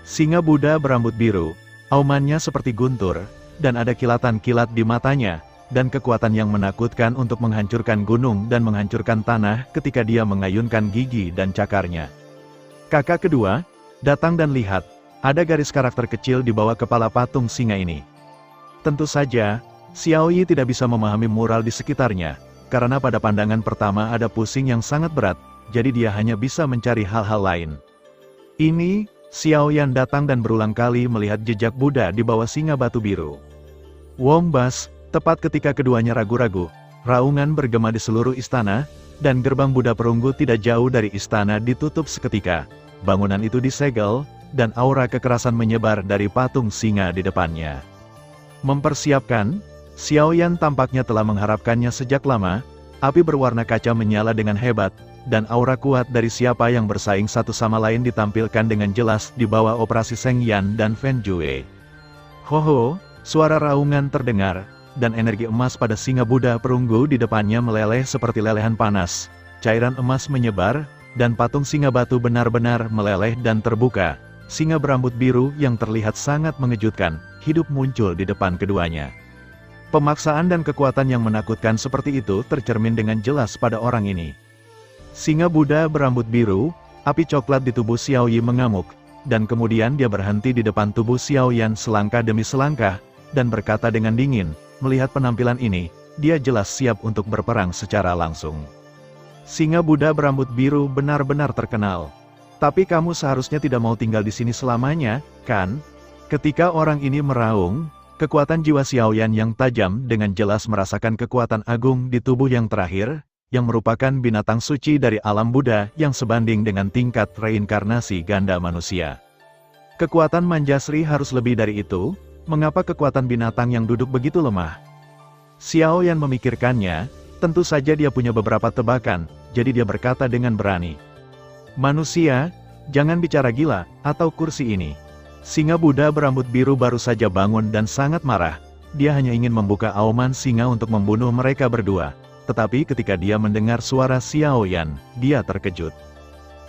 Singa Buddha berambut biru, Aumannya seperti guntur, dan ada kilatan kilat di matanya, dan kekuatan yang menakutkan untuk menghancurkan gunung dan menghancurkan tanah ketika dia mengayunkan gigi dan cakarnya. Kakak kedua, datang dan lihat, ada garis karakter kecil di bawah kepala patung singa ini. Tentu saja, Xiao Yi tidak bisa memahami mural di sekitarnya, karena pada pandangan pertama ada pusing yang sangat berat, jadi dia hanya bisa mencari hal-hal lain. Ini, Xiao Yan datang dan berulang kali melihat jejak Buddha di bawah singa batu biru. Wombas, tepat ketika keduanya ragu-ragu, raungan bergema di seluruh istana, dan gerbang Buddha perunggu tidak jauh dari istana ditutup seketika. Bangunan itu disegel, dan aura kekerasan menyebar dari patung singa di depannya. Mempersiapkan, Xiao Yan tampaknya telah mengharapkannya sejak lama. Api berwarna kaca menyala dengan hebat, dan aura kuat dari siapa yang bersaing satu sama lain ditampilkan dengan jelas di bawah operasi Seng Yan dan Fen Jue. Ho-ho, suara raungan terdengar, dan energi emas pada singa Buddha perunggu di depannya meleleh seperti lelehan panas. Cairan emas menyebar, dan patung singa batu benar-benar meleleh dan terbuka. Singa berambut biru yang terlihat sangat mengejutkan, hidup muncul di depan keduanya. Pemaksaan dan kekuatan yang menakutkan seperti itu tercermin dengan jelas pada orang ini. Singa Buddha berambut biru, api coklat di tubuh Xiao Yi mengamuk, dan kemudian dia berhenti di depan tubuh Xiao Yan selangkah demi selangkah, dan berkata dengan dingin, melihat penampilan ini, dia jelas siap untuk berperang secara langsung. Singa Buddha berambut biru benar-benar terkenal. Tapi kamu seharusnya tidak mau tinggal di sini selamanya, kan? Ketika orang ini meraung, kekuatan jiwa Xiao Yan yang tajam dengan jelas merasakan kekuatan agung di tubuh yang terakhir, yang merupakan binatang suci dari alam Buddha yang sebanding dengan tingkat reinkarnasi ganda manusia. Kekuatan Manjasri harus lebih dari itu, mengapa kekuatan binatang yang duduk begitu lemah? Xiao Yan memikirkannya, tentu saja dia punya beberapa tebakan, jadi dia berkata dengan berani. Manusia, jangan bicara gila, atau kursi ini. Singa Buddha berambut biru baru saja bangun dan sangat marah, dia hanya ingin membuka auman singa untuk membunuh mereka berdua. Tetapi ketika dia mendengar suara Xiao Yan, dia terkejut.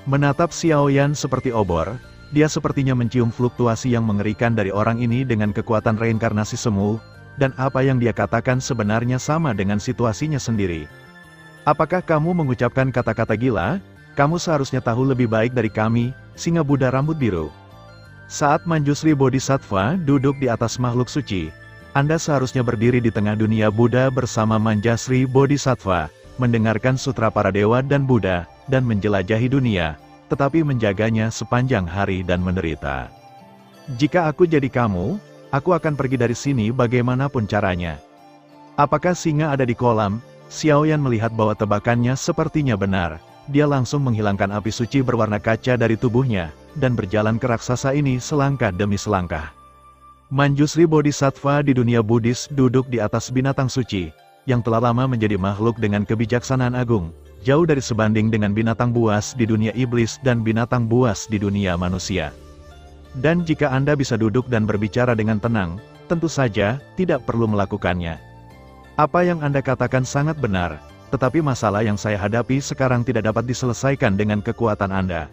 Menatap Xiao Yan seperti obor, dia sepertinya mencium fluktuasi yang mengerikan dari orang ini dengan kekuatan reinkarnasi semu, dan apa yang dia katakan sebenarnya sama dengan situasinya sendiri. Apakah kamu mengucapkan kata-kata gila? Kamu seharusnya tahu lebih baik dari kami, singa Buddha rambut biru. Saat Manjusri Bodhisattva duduk di atas makhluk suci, Anda seharusnya berdiri di tengah dunia Buddha bersama Manjasri Bodhisattva, mendengarkan sutra para dewa dan Buddha, dan menjelajahi dunia, tetapi menjaganya sepanjang hari dan menderita. Jika aku jadi kamu, aku akan pergi dari sini bagaimanapun caranya. Apakah singa ada di kolam? Xiao Yan melihat bahwa tebakannya sepertinya benar. Dia langsung menghilangkan api suci berwarna kaca dari tubuhnya, dan berjalan ke raksasa ini selangkah demi selangkah. Manjusri Bodhisattva di dunia Buddhis duduk di atas binatang suci, yang telah lama menjadi makhluk dengan kebijaksanaan agung, jauh dari sebanding dengan binatang buas di dunia iblis dan binatang buas di dunia manusia. Dan jika Anda bisa duduk dan berbicara dengan tenang, tentu saja, tidak perlu melakukannya. Apa yang Anda katakan sangat benar, tetapi masalah yang saya hadapi sekarang tidak dapat diselesaikan dengan kekuatan Anda.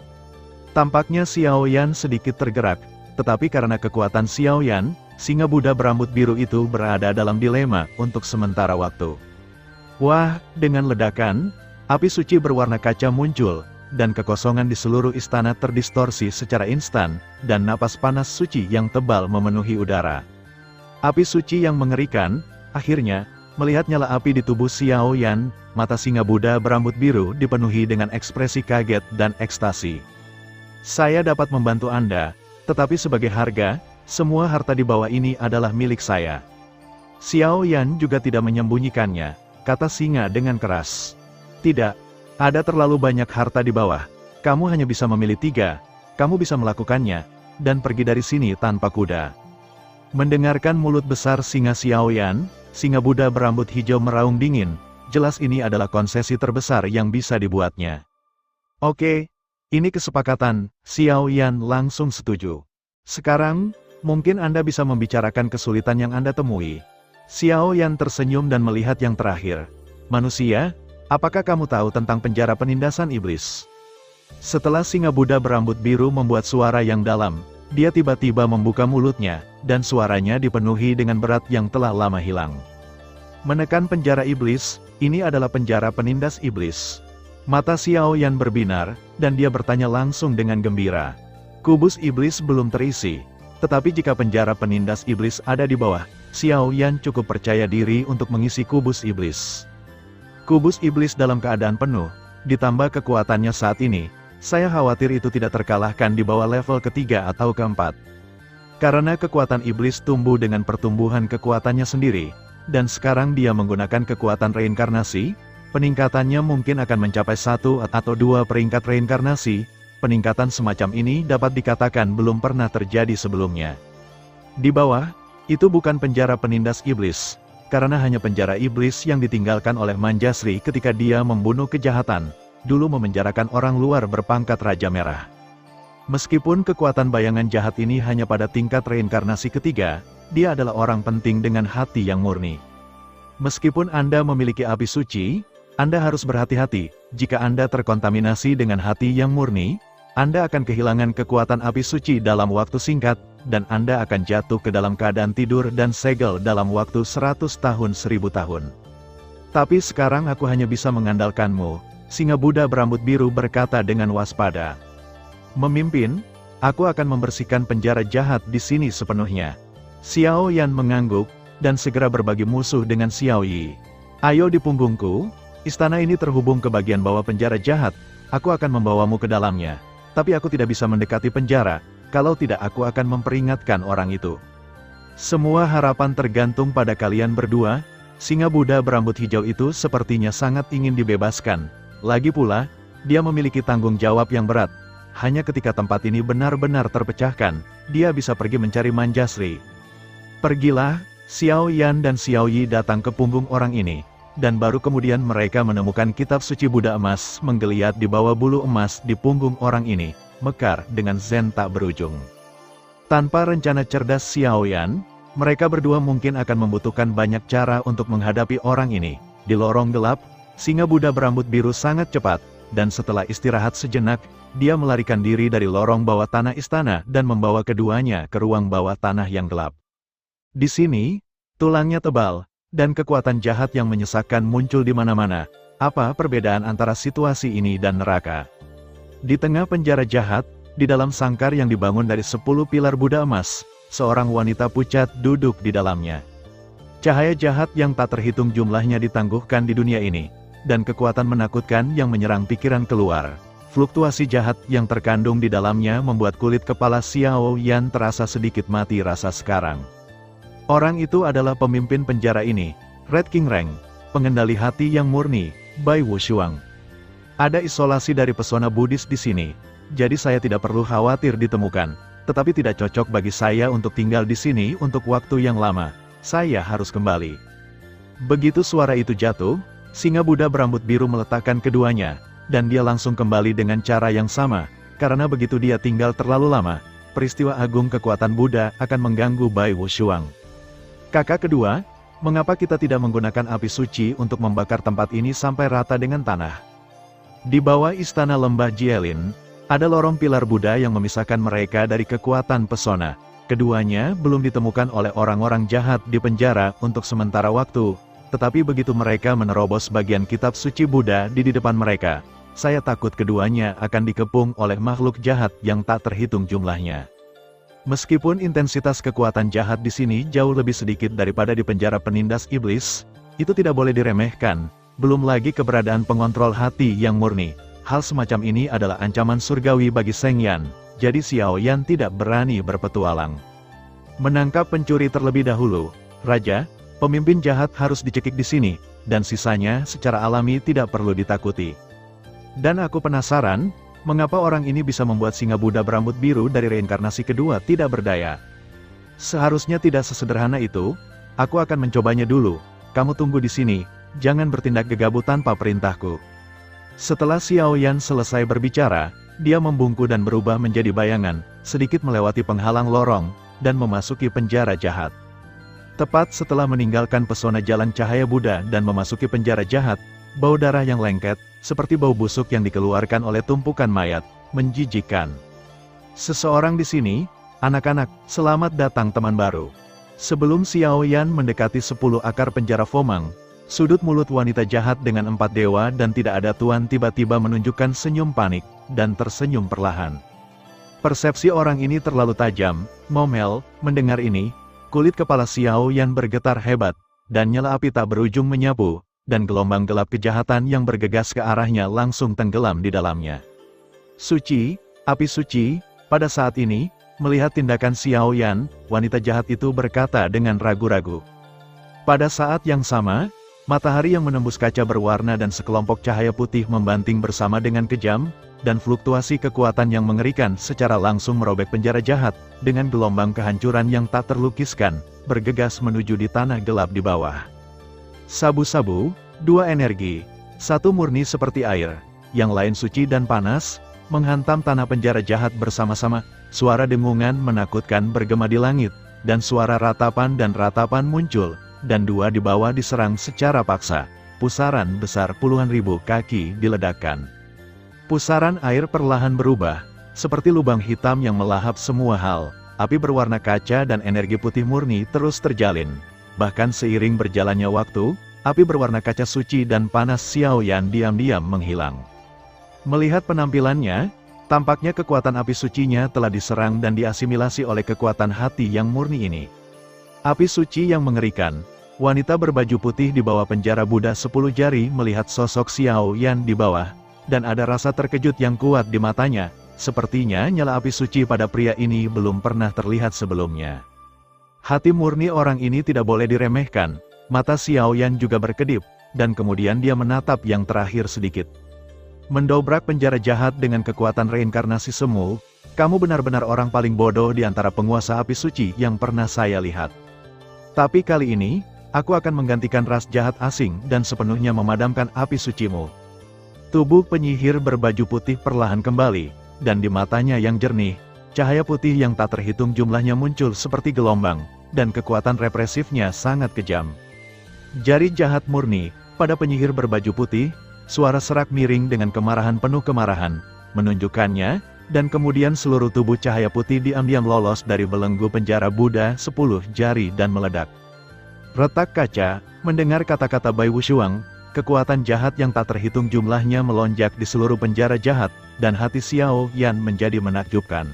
Tampaknya Xiao Yan sedikit tergerak, tetapi karena kekuatan Xiao Yan, singa Buddha berambut biru itu berada dalam dilema untuk sementara waktu. Wah, dengan ledakan, api suci berwarna kaca muncul, dan kekosongan di seluruh istana terdistorsi secara instan, dan napas panas suci yang tebal memenuhi udara. Api suci yang mengerikan, akhirnya, melihat nyala api di tubuh Xiao Yan, mata singa Buddha berambut biru dipenuhi dengan ekspresi kaget dan ekstasi. Saya dapat membantu Anda, tetapi sebagai harga, semua harta di bawah ini adalah milik saya. Xiao Yan juga tidak menyembunyikannya, kata singa dengan keras. Tidak, ada terlalu banyak harta di bawah. Kamu hanya bisa memilih 3, kamu bisa melakukannya, dan pergi dari sini tanpa kuda. Mendengarkan mulut besar singa Xiao Yan, singa Buddha berambut hijau meraung dingin, jelas ini adalah konsesi terbesar yang bisa dibuatnya. Oke, ini kesepakatan, Xiao Yan langsung setuju. Sekarang, mungkin Anda bisa membicarakan kesulitan yang Anda temui. Xiao Yan tersenyum dan melihat yang terakhir. Manusia, apakah kamu tahu tentang penjara penindasan iblis? Setelah singa Buddha berambut biru membuat suara yang dalam, Dia tiba-tiba membuka mulutnya, dan suaranya dipenuhi dengan berat yang telah lama hilang. Menekan penjara iblis, ini adalah penjara penindas iblis. Mata Xiao Yan berbinar, dan dia bertanya langsung dengan gembira. Kubus iblis belum terisi, tetapi jika penjara penindas iblis ada di bawah, Xiao Yan cukup percaya diri untuk mengisi kubus iblis. Kubus iblis dalam keadaan penuh, ditambah kekuatannya saat ini, saya khawatir itu tidak terkalahkan di bawah level ketiga atau keempat. Karena kekuatan iblis tumbuh dengan pertumbuhan kekuatannya sendiri, dan sekarang dia menggunakan kekuatan reinkarnasi, peningkatannya mungkin akan mencapai 1 atau 2 peringkat reinkarnasi. Peningkatan semacam ini dapat dikatakan belum pernah terjadi sebelumnya. Di bawah, itu bukan penjara penindas iblis, karena hanya penjara iblis yang ditinggalkan oleh Manjasri ketika dia membunuh kejahatan, dulu memenjarakan orang luar berpangkat Raja Merah. Meskipun kekuatan bayangan jahat ini hanya pada tingkat reinkarnasi ketiga, dia adalah orang penting dengan hati yang murni. Meskipun Anda memiliki api suci, Anda harus berhati-hati. Jika Anda terkontaminasi dengan hati yang murni, Anda akan kehilangan kekuatan api suci dalam waktu singkat, dan Anda akan jatuh ke dalam keadaan tidur dan segel dalam waktu 100 tahun 1000 tahun. Tapi sekarang aku hanya bisa mengandalkanmu, Singa Buddha berambut biru berkata dengan waspada. Memimpin, aku akan membersihkan penjara jahat di sini sepenuhnya. Xiao Yan mengangguk, dan segera berbagi musuh dengan Xiao Yi. Ayo di punggungku, istana ini terhubung ke bagian bawah penjara jahat, aku akan membawamu ke dalamnya. Tapi aku tidak bisa mendekati penjara, kalau tidak aku akan memperingatkan orang itu. Semua harapan tergantung pada kalian berdua. Singa Buddha berambut hijau itu sepertinya sangat ingin dibebaskan. Lagi pula, dia memiliki tanggung jawab yang berat. Hanya ketika tempat ini benar-benar terpecahkan, dia bisa pergi mencari Manjasri. Pergilah, Xiao Yan dan Xiao Yi datang ke punggung orang ini, dan baru kemudian mereka menemukan kitab suci Buddha emas menggeliat di bawah bulu emas di punggung orang ini, mekar dengan zen tak berujung. Tanpa rencana cerdas Xiao Yan, mereka berdua mungkin akan membutuhkan banyak cara untuk menghadapi orang ini. Di lorong gelap, Singa Buddha berambut biru sangat cepat, dan setelah istirahat sejenak, dia melarikan diri dari lorong bawah tanah istana dan membawa keduanya ke ruang bawah tanah yang gelap. Di sini, tulangnya tebal, dan kekuatan jahat yang menyesakkan muncul di mana-mana. Apa perbedaan antara situasi ini dan neraka? Di tengah penjara jahat, di dalam sangkar yang dibangun dari 10 pilar Buddha emas, seorang wanita pucat duduk di dalamnya. Cahaya jahat yang tak terhitung jumlahnya ditangguhkan di dunia ini, dan kekuatan menakutkan yang menyerang pikiran keluar. Fluktuasi jahat yang terkandung di dalamnya membuat kulit kepala Xiao Yan terasa sedikit mati rasa sekarang. Orang itu adalah pemimpin penjara ini, Red King Reng, pengendali hati yang murni, Bai Wushuang. Ada isolasi dari pesona Buddhis di sini, jadi saya tidak perlu khawatir ditemukan, tetapi tidak cocok bagi saya untuk tinggal di sini untuk waktu yang lama. Saya harus kembali. Begitu suara itu jatuh, Singa Buddha berambut biru meletakkan keduanya, dan dia langsung kembali dengan cara yang sama, karena begitu dia tinggal terlalu lama, peristiwa agung kekuatan Buddha akan mengganggu Bai Wushuang. Kakak kedua, mengapa kita tidak menggunakan api suci untuk membakar tempat ini sampai rata dengan tanah? Di bawah istana lembah Jielin, ada lorong pilar Buddha yang memisahkan mereka dari kekuatan pesona. Keduanya belum ditemukan oleh orang-orang jahat di penjara untuk sementara waktu, tetapi begitu mereka menerobos bagian kitab suci Buddha di depan mereka, saya takut keduanya akan dikepung oleh makhluk jahat yang tak terhitung jumlahnya. Meskipun intensitas kekuatan jahat di sini jauh lebih sedikit daripada di penjara penindas iblis, itu tidak boleh diremehkan, belum lagi keberadaan pengontrol hati yang murni. Hal semacam ini adalah ancaman surgawi bagi Seng Yan, jadi Xiao Yan tidak berani berpetualang. Menangkap pencuri terlebih dahulu, Raja, pemimpin jahat harus dicekik di sini, dan sisanya secara alami tidak perlu ditakuti. Dan aku penasaran, mengapa orang ini bisa membuat Singa Buddha berambut biru dari reinkarnasi kedua tidak berdaya? Seharusnya tidak sesederhana itu, aku akan mencobanya dulu, kamu tunggu di sini, jangan bertindak gegabah tanpa perintahku. Setelah Xiao Yan selesai berbicara, dia membungkuk dan berubah menjadi bayangan, sedikit melewati penghalang lorong, dan memasuki penjara jahat. Tepat setelah meninggalkan pesona jalan cahaya Buddha dan memasuki penjara jahat, bau darah yang lengket, seperti bau busuk yang dikeluarkan oleh tumpukan mayat, menjijikkan. Seseorang di sini, Anak-anak, selamat datang teman baru. Sebelum Xiao Yan mendekati 10 akar penjara Fomang, sudut mulut wanita jahat dengan 4 dewa dan tidak ada tuan tiba-tiba menunjukkan senyum panik, dan tersenyum perlahan. Persepsi orang ini terlalu tajam, ngomel. Mendengar ini, kulit kepala Xiao Yan bergetar hebat, dan nyala api tak berujung menyapu, dan gelombang gelap kejahatan yang bergegas ke arahnya langsung tenggelam di dalamnya. Suci, api suci. Pada saat ini, melihat tindakan Xiao Yan, wanita jahat itu berkata dengan ragu-ragu. Pada saat yang sama, matahari yang menembus kaca berwarna dan sekelompok cahaya putih membanting bersama dengan kejam, dan fluktuasi kekuatan yang mengerikan secara langsung merobek penjara jahat, dengan gelombang kehancuran yang tak terlukiskan, bergegas menuju di tanah gelap di bawah. Sabu-sabu, 2 energi, satu murni seperti air, yang lain suci dan panas, menghantam tanah penjara jahat bersama-sama. Suara dengungan menakutkan bergema di langit, dan suara ratapan dan ratapan muncul, dan 2 di bawah diserang secara paksa. Pusaran besar puluhan ribu kaki diledakkan. Pusaran air perlahan berubah, seperti lubang hitam yang melahap semua hal. Api berwarna kaca dan energi putih murni terus terjalin. Bahkan seiring berjalannya waktu, api berwarna kaca suci dan panas Xiao Yan diam-diam menghilang. Melihat penampilannya, tampaknya kekuatan api sucinya telah diserang dan diasimilasi oleh kekuatan hati yang murni ini. Api suci yang mengerikan. Wanita berbaju putih di bawah penjara Buddha 10 jari melihat sosok Xiao Yan di bawah, dan ada rasa terkejut yang kuat di matanya. Sepertinya nyala api suci pada pria ini belum pernah terlihat sebelumnya. Hati murni orang ini tidak boleh diremehkan. Mata Xiao Yan juga berkedip, dan kemudian dia menatap yang terakhir sedikit. Mendobrak penjara jahat dengan kekuatan reinkarnasi semu, kamu benar-benar orang paling bodoh di antara penguasa api suci yang pernah saya lihat. Tapi kali ini, aku akan menggantikan ras jahat asing dan sepenuhnya memadamkan api sucimu. Tubuh penyihir berbaju putih perlahan kembali, dan di matanya yang jernih, cahaya putih yang tak terhitung jumlahnya muncul seperti gelombang, dan kekuatan represifnya sangat kejam. Jari jahat murni, pada penyihir berbaju putih, suara serak miring dengan kemarahan penuh kemarahan, menunjukkannya, dan kemudian seluruh tubuh cahaya putih diam-diam lolos dari belenggu penjara Buddha 10 jari dan meledak. Retak kaca, mendengar kata-kata Bai Wushuang, kekuatan jahat yang tak terhitung jumlahnya melonjak di seluruh penjara jahat, dan hati Xiao Yan menjadi menakjubkan.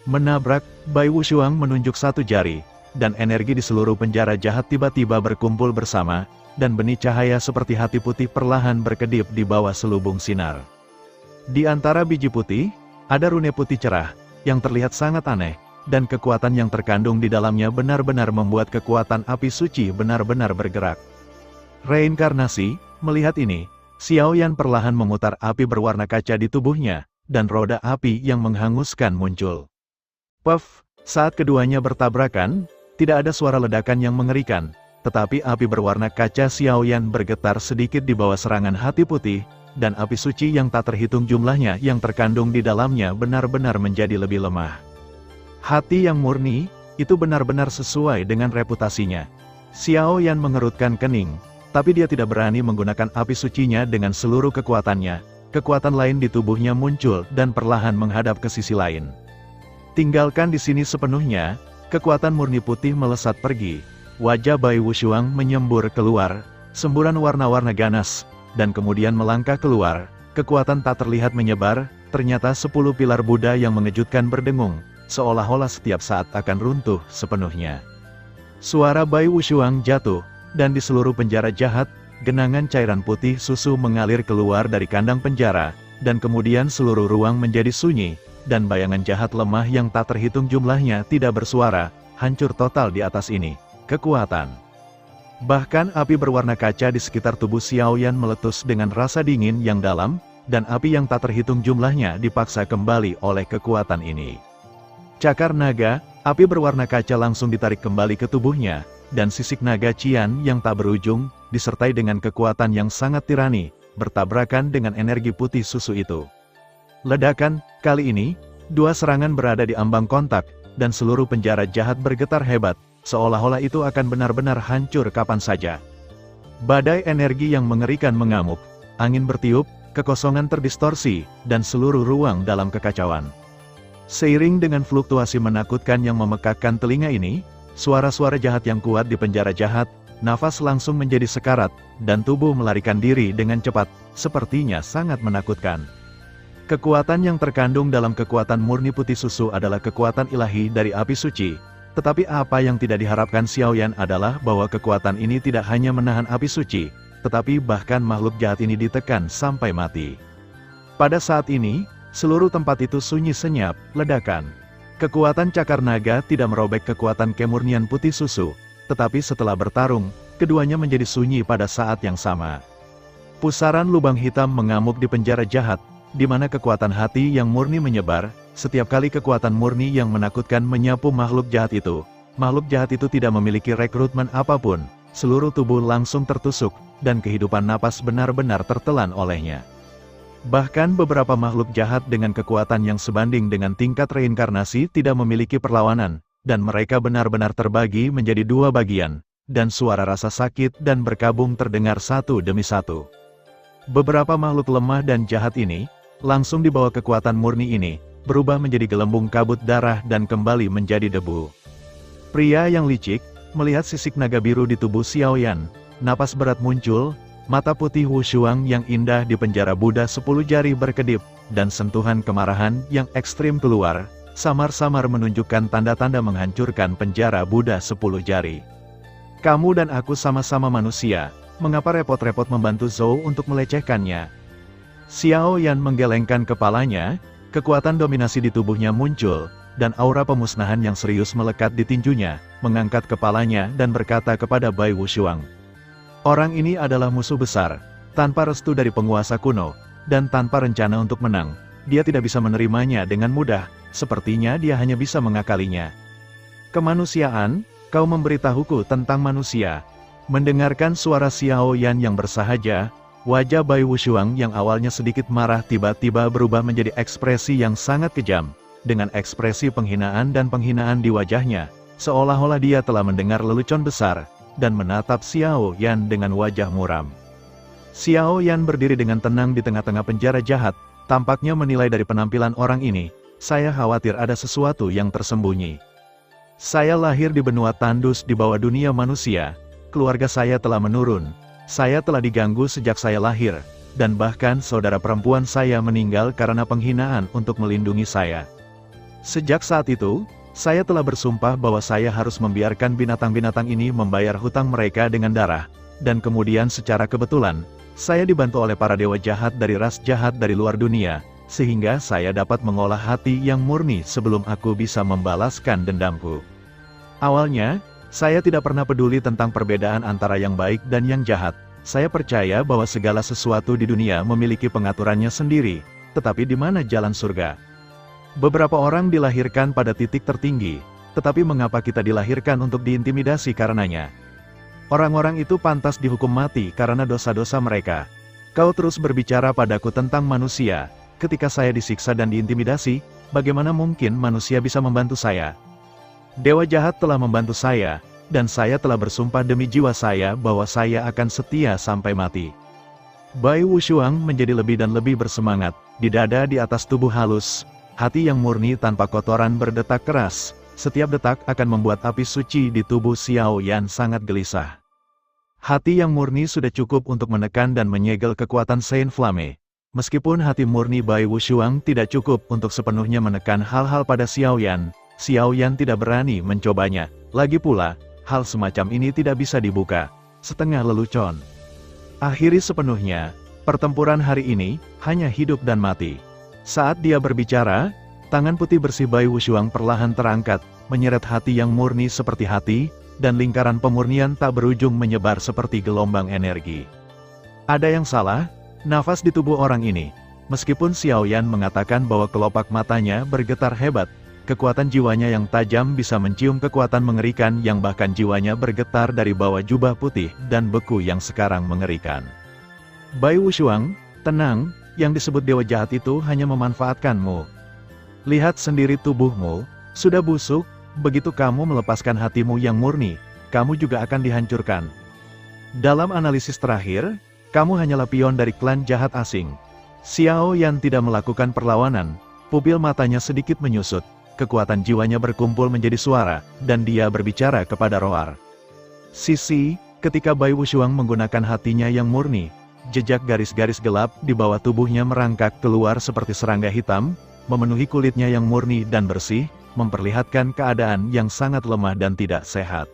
Menabrak, Bai Wushuang menunjuk 1 jari, dan energi di seluruh penjara jahat tiba-tiba berkumpul bersama, dan benih cahaya seperti hati putih perlahan berkedip di bawah selubung sinar. Di antara biji putih, ada rune putih cerah, yang terlihat sangat aneh, dan kekuatan yang terkandung di dalamnya benar-benar membuat kekuatan api suci benar-benar bergerak. Reinkarnasi, melihat ini, Xiao Yan perlahan memutar api berwarna kaca di tubuhnya, dan roda api yang menghanguskan muncul. Puff, saat keduanya bertabrakan, tidak ada suara ledakan yang mengerikan, tetapi api berwarna kaca Xiao Yan bergetar sedikit di bawah serangan hati putih, dan api suci yang tak terhitung jumlahnya yang terkandung di dalamnya benar-benar menjadi lebih lemah. Hati yang murni, itu benar-benar sesuai dengan reputasinya. Xiao Yan mengerutkan kening, tapi dia tidak berani menggunakan api sucinya dengan seluruh kekuatannya. Kekuatan lain di tubuhnya muncul dan perlahan menghadap ke sisi lain. Tinggalkan di sini sepenuhnya, kekuatan murni putih melesat pergi. Wajah Bai Wushuang menyembur keluar, semburan warna-warna ganas, dan kemudian melangkah keluar. Kekuatan tak terlihat menyebar, ternyata 10 pilar Buddha yang mengejutkan berdengung, seolah-olah setiap saat akan runtuh sepenuhnya. Suara Bai Wushuang jatuh, dan di seluruh penjara jahat, genangan cairan putih susu mengalir keluar dari kandang penjara, dan kemudian seluruh ruang menjadi sunyi, dan bayangan jahat lemah yang tak terhitung jumlahnya tidak bersuara, hancur total di atas ini. Kekuatan. Bahkan api berwarna kaca di sekitar tubuh Xiao Yan meletus dengan rasa dingin yang dalam, dan api yang tak terhitung jumlahnya dipaksa kembali oleh kekuatan ini. Cakar naga, api berwarna kaca langsung ditarik kembali ke tubuhnya, dan sisik naga Qian yang tak berujung, disertai dengan kekuatan yang sangat tirani, bertabrakan dengan energi putih susu itu. Ledakan, kali ini, 2 serangan berada di ambang kontak, dan seluruh penjara jahat bergetar hebat, seolah-olah itu akan benar-benar hancur kapan saja. Badai energi yang mengerikan mengamuk, angin bertiup, kekosongan terdistorsi, dan seluruh ruang dalam kekacauan. Seiring dengan fluktuasi menakutkan yang memekakkan telinga ini, suara-suara jahat yang kuat di penjara jahat, nafas langsung menjadi sekarat, dan tubuh melarikan diri dengan cepat, sepertinya sangat menakutkan. Kekuatan yang terkandung dalam kekuatan murni putih susu adalah kekuatan ilahi dari api suci, tetapi apa yang tidak diharapkan Xiaoyan adalah bahwa kekuatan ini tidak hanya menahan api suci, tetapi bahkan makhluk jahat ini ditekan sampai mati. Pada saat ini, seluruh tempat itu sunyi senyap, ledakan. Kekuatan cakar naga tidak merobek kekuatan kemurnian putih susu, tetapi setelah bertarung, keduanya menjadi sunyi pada saat yang sama. Pusaran lubang hitam mengamuk di penjara jahat, di mana kekuatan hati yang murni menyebar. Setiap kali kekuatan murni yang menakutkan menyapu makhluk jahat itu tidak memiliki rekrutmen apapun, seluruh tubuh langsung tertusuk, dan kehidupan napas benar-benar tertelan olehnya. Bahkan beberapa makhluk jahat dengan kekuatan yang sebanding dengan tingkat reinkarnasi tidak memiliki perlawanan, dan mereka benar-benar terbagi menjadi dua bagian, dan suara rasa sakit dan berkabung terdengar satu demi satu. Beberapa makhluk lemah dan jahat ini, langsung di bawah kekuatan murni ini, berubah menjadi gelembung kabut darah dan kembali menjadi debu. Pria yang licik, melihat sisik naga biru di tubuh Xiaoyan, napas berat muncul, mata putih Wushuang yang indah di penjara Buddha 10 jari berkedip, dan sentuhan kemarahan yang ekstrim keluar, samar-samar menunjukkan tanda-tanda menghancurkan penjara Buddha 10 jari. Kamu dan aku sama-sama manusia, mengapa repot-repot membantu Zhou untuk melecehkannya? Xiaoyan menggelengkan kepalanya, kekuatan dominasi di tubuhnya muncul, dan aura pemusnahan yang serius melekat di tinjunya, mengangkat kepalanya dan berkata kepada Bai Wushuang. Orang ini adalah musuh besar, tanpa restu dari penguasa kuno, dan tanpa rencana untuk menang. Dia tidak bisa menerimanya dengan mudah, sepertinya dia hanya bisa mengakalinya. Kemanusiaan, kau memberitahuku tentang manusia. Mendengarkan suara Xiaoyan yang bersahaja, wajah Bai Wushuang yang awalnya sedikit marah tiba-tiba berubah menjadi ekspresi yang sangat kejam, dengan ekspresi penghinaan dan penghinaan di wajahnya, seolah-olah dia telah mendengar lelucon besar, dan menatap Xiaoyan dengan wajah muram. Xiaoyan berdiri dengan tenang di tengah-tengah penjara jahat, tampaknya menilai dari penampilan orang ini, saya khawatir ada sesuatu yang tersembunyi. Saya lahir di benua tandus di bawah dunia manusia, keluarga saya telah menurun, saya telah diganggu sejak saya lahir, dan bahkan saudara perempuan saya meninggal karena penghinaan untuk melindungi saya. Sejak saat itu, saya telah bersumpah bahwa saya harus membiarkan binatang-binatang ini membayar hutang mereka dengan darah, dan kemudian secara kebetulan, saya dibantu oleh para dewa jahat dari ras jahat dari luar dunia, sehingga saya dapat mengolah hati yang murni sebelum aku bisa membalaskan dendamku. Awalnya, saya tidak pernah peduli tentang perbedaan antara yang baik dan yang jahat. Saya percaya bahwa segala sesuatu di dunia memiliki pengaturannya sendiri, tetapi di mana jalan surga? Beberapa orang dilahirkan pada titik tertinggi, tetapi mengapa kita dilahirkan untuk diintimidasi karenanya? Orang-orang itu pantas dihukum mati karena dosa-dosa mereka. Kau terus berbicara padaku tentang manusia, ketika saya disiksa dan diintimidasi, bagaimana mungkin manusia bisa membantu saya? Dewa jahat telah membantu saya, dan saya telah bersumpah demi jiwa saya bahwa saya akan setia sampai mati. Bai Wushuang menjadi lebih dan lebih bersemangat, di dada di atas tubuh halus. Hati yang murni tanpa kotoran berdetak keras, setiap detak akan membuat api suci di tubuh Xiaoyan sangat gelisah. Hati yang murni sudah cukup untuk menekan dan menyegel kekuatan Saint Flame. Meskipun hati murni Bai Wushuang tidak cukup untuk sepenuhnya menekan hal-hal pada Xiaoyan, Xiaoyan tidak berani mencobanya. Lagi pula, hal semacam ini tidak bisa dibuka, setengah lelucon. Akhiri sepenuhnya, pertempuran hari ini, hanya hidup dan mati. Saat dia berbicara, tangan putih bersih Bai Wushuang perlahan terangkat, menyeret hati yang murni seperti hati, dan lingkaran pemurnian tak berujung menyebar seperti gelombang energi. Ada yang salah, nafas di tubuh orang ini. Meskipun Xiaoyan mengatakan bahwa kelopak matanya bergetar hebat, kekuatan jiwanya yang tajam bisa mencium kekuatan mengerikan yang bahkan jiwanya bergetar dari bawah jubah putih dan beku yang sekarang mengerikan. Bai Wushuang, tenang. Yang disebut dewa jahat itu hanya memanfaatkanmu. Lihat sendiri tubuhmu, sudah busuk, begitu kamu melepaskan hatimu yang murni, kamu juga akan dihancurkan. Dalam analisis terakhir, kamu hanyalah pion dari klan jahat asing. Xiaoyan tidak melakukan perlawanan, Pupil matanya sedikit menyusut, kekuatan jiwanya berkumpul menjadi suara, dan dia berbicara kepada Roar. Sisi, ketika Bai Wushuang menggunakan hatinya yang murni, jejak garis-garis gelap di bawah tubuhnya merangkak keluar seperti serangga hitam, memenuhi kulitnya yang murni dan bersih, memperlihatkan keadaan yang sangat lemah dan tidak sehat.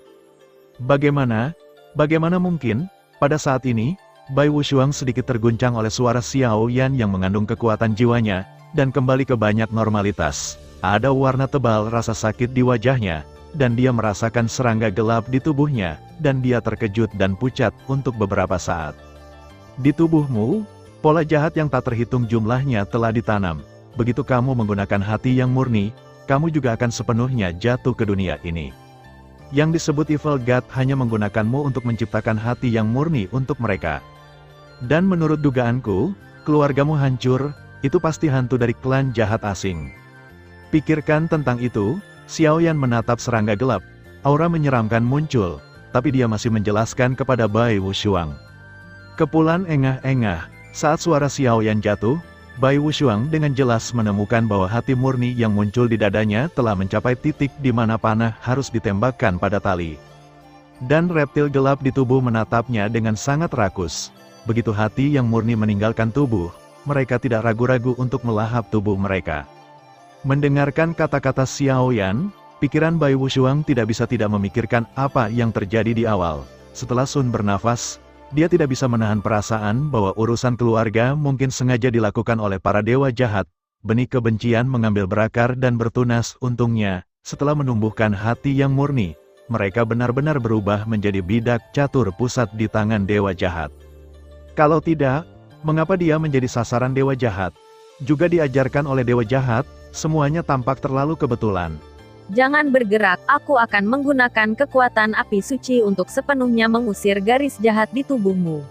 Bagaimana mungkin, pada saat ini, Bai Wushuang sedikit terguncang oleh suara Xiao Yan yang mengandung kekuatan jiwanya, dan kembali ke banyak normalitas. Ada warna tebal rasa sakit di wajahnya, dan dia merasakan serangga gelap di tubuhnya, dan dia terkejut dan pucat untuk beberapa saat. Di tubuhmu, pola jahat yang tak terhitung jumlahnya telah ditanam. Begitu kamu menggunakan hati yang murni, kamu juga akan sepenuhnya jatuh ke dunia ini. Yang disebut Evil God hanya menggunakanmu untuk menciptakan hati yang murni untuk mereka. Dan menurut dugaanku, keluargamu hancur, itu pasti hantu dari klan jahat asing. Pikirkan tentang itu. Xiao Yan menatap serangga gelap, aura menyeramkan muncul, tapi dia masih menjelaskan kepada Bai Wushuang. Kepulan engah-engah, saat suara Xiao Yan jatuh, Bai Wushuang dengan jelas menemukan bahwa hati murni yang muncul di dadanya telah mencapai titik di mana panah harus ditembakkan pada tali. Dan reptil gelap di tubuh menatapnya dengan sangat rakus. Begitu hati yang murni meninggalkan tubuh, mereka tidak ragu-ragu untuk melahap tubuh mereka. Mendengarkan kata-kata Xiao Yan, pikiran Bai Wushuang tidak bisa tidak memikirkan apa yang terjadi di awal. Setelah Sun bernafas, dia tidak bisa menahan perasaan bahwa urusan keluarga mungkin sengaja dilakukan oleh para dewa jahat. Benih kebencian mengambil berakar dan bertunas. Untungnya, setelah menumbuhkan hati yang murni, mereka benar-benar berubah menjadi bidak catur pusat di tangan dewa jahat. Kalau tidak, mengapa dia menjadi sasaran dewa jahat? Juga diajarkan oleh dewa jahat, semuanya tampak terlalu kebetulan. Jangan bergerak, aku akan menggunakan kekuatan api suci untuk sepenuhnya mengusir garis jahat di tubuhmu.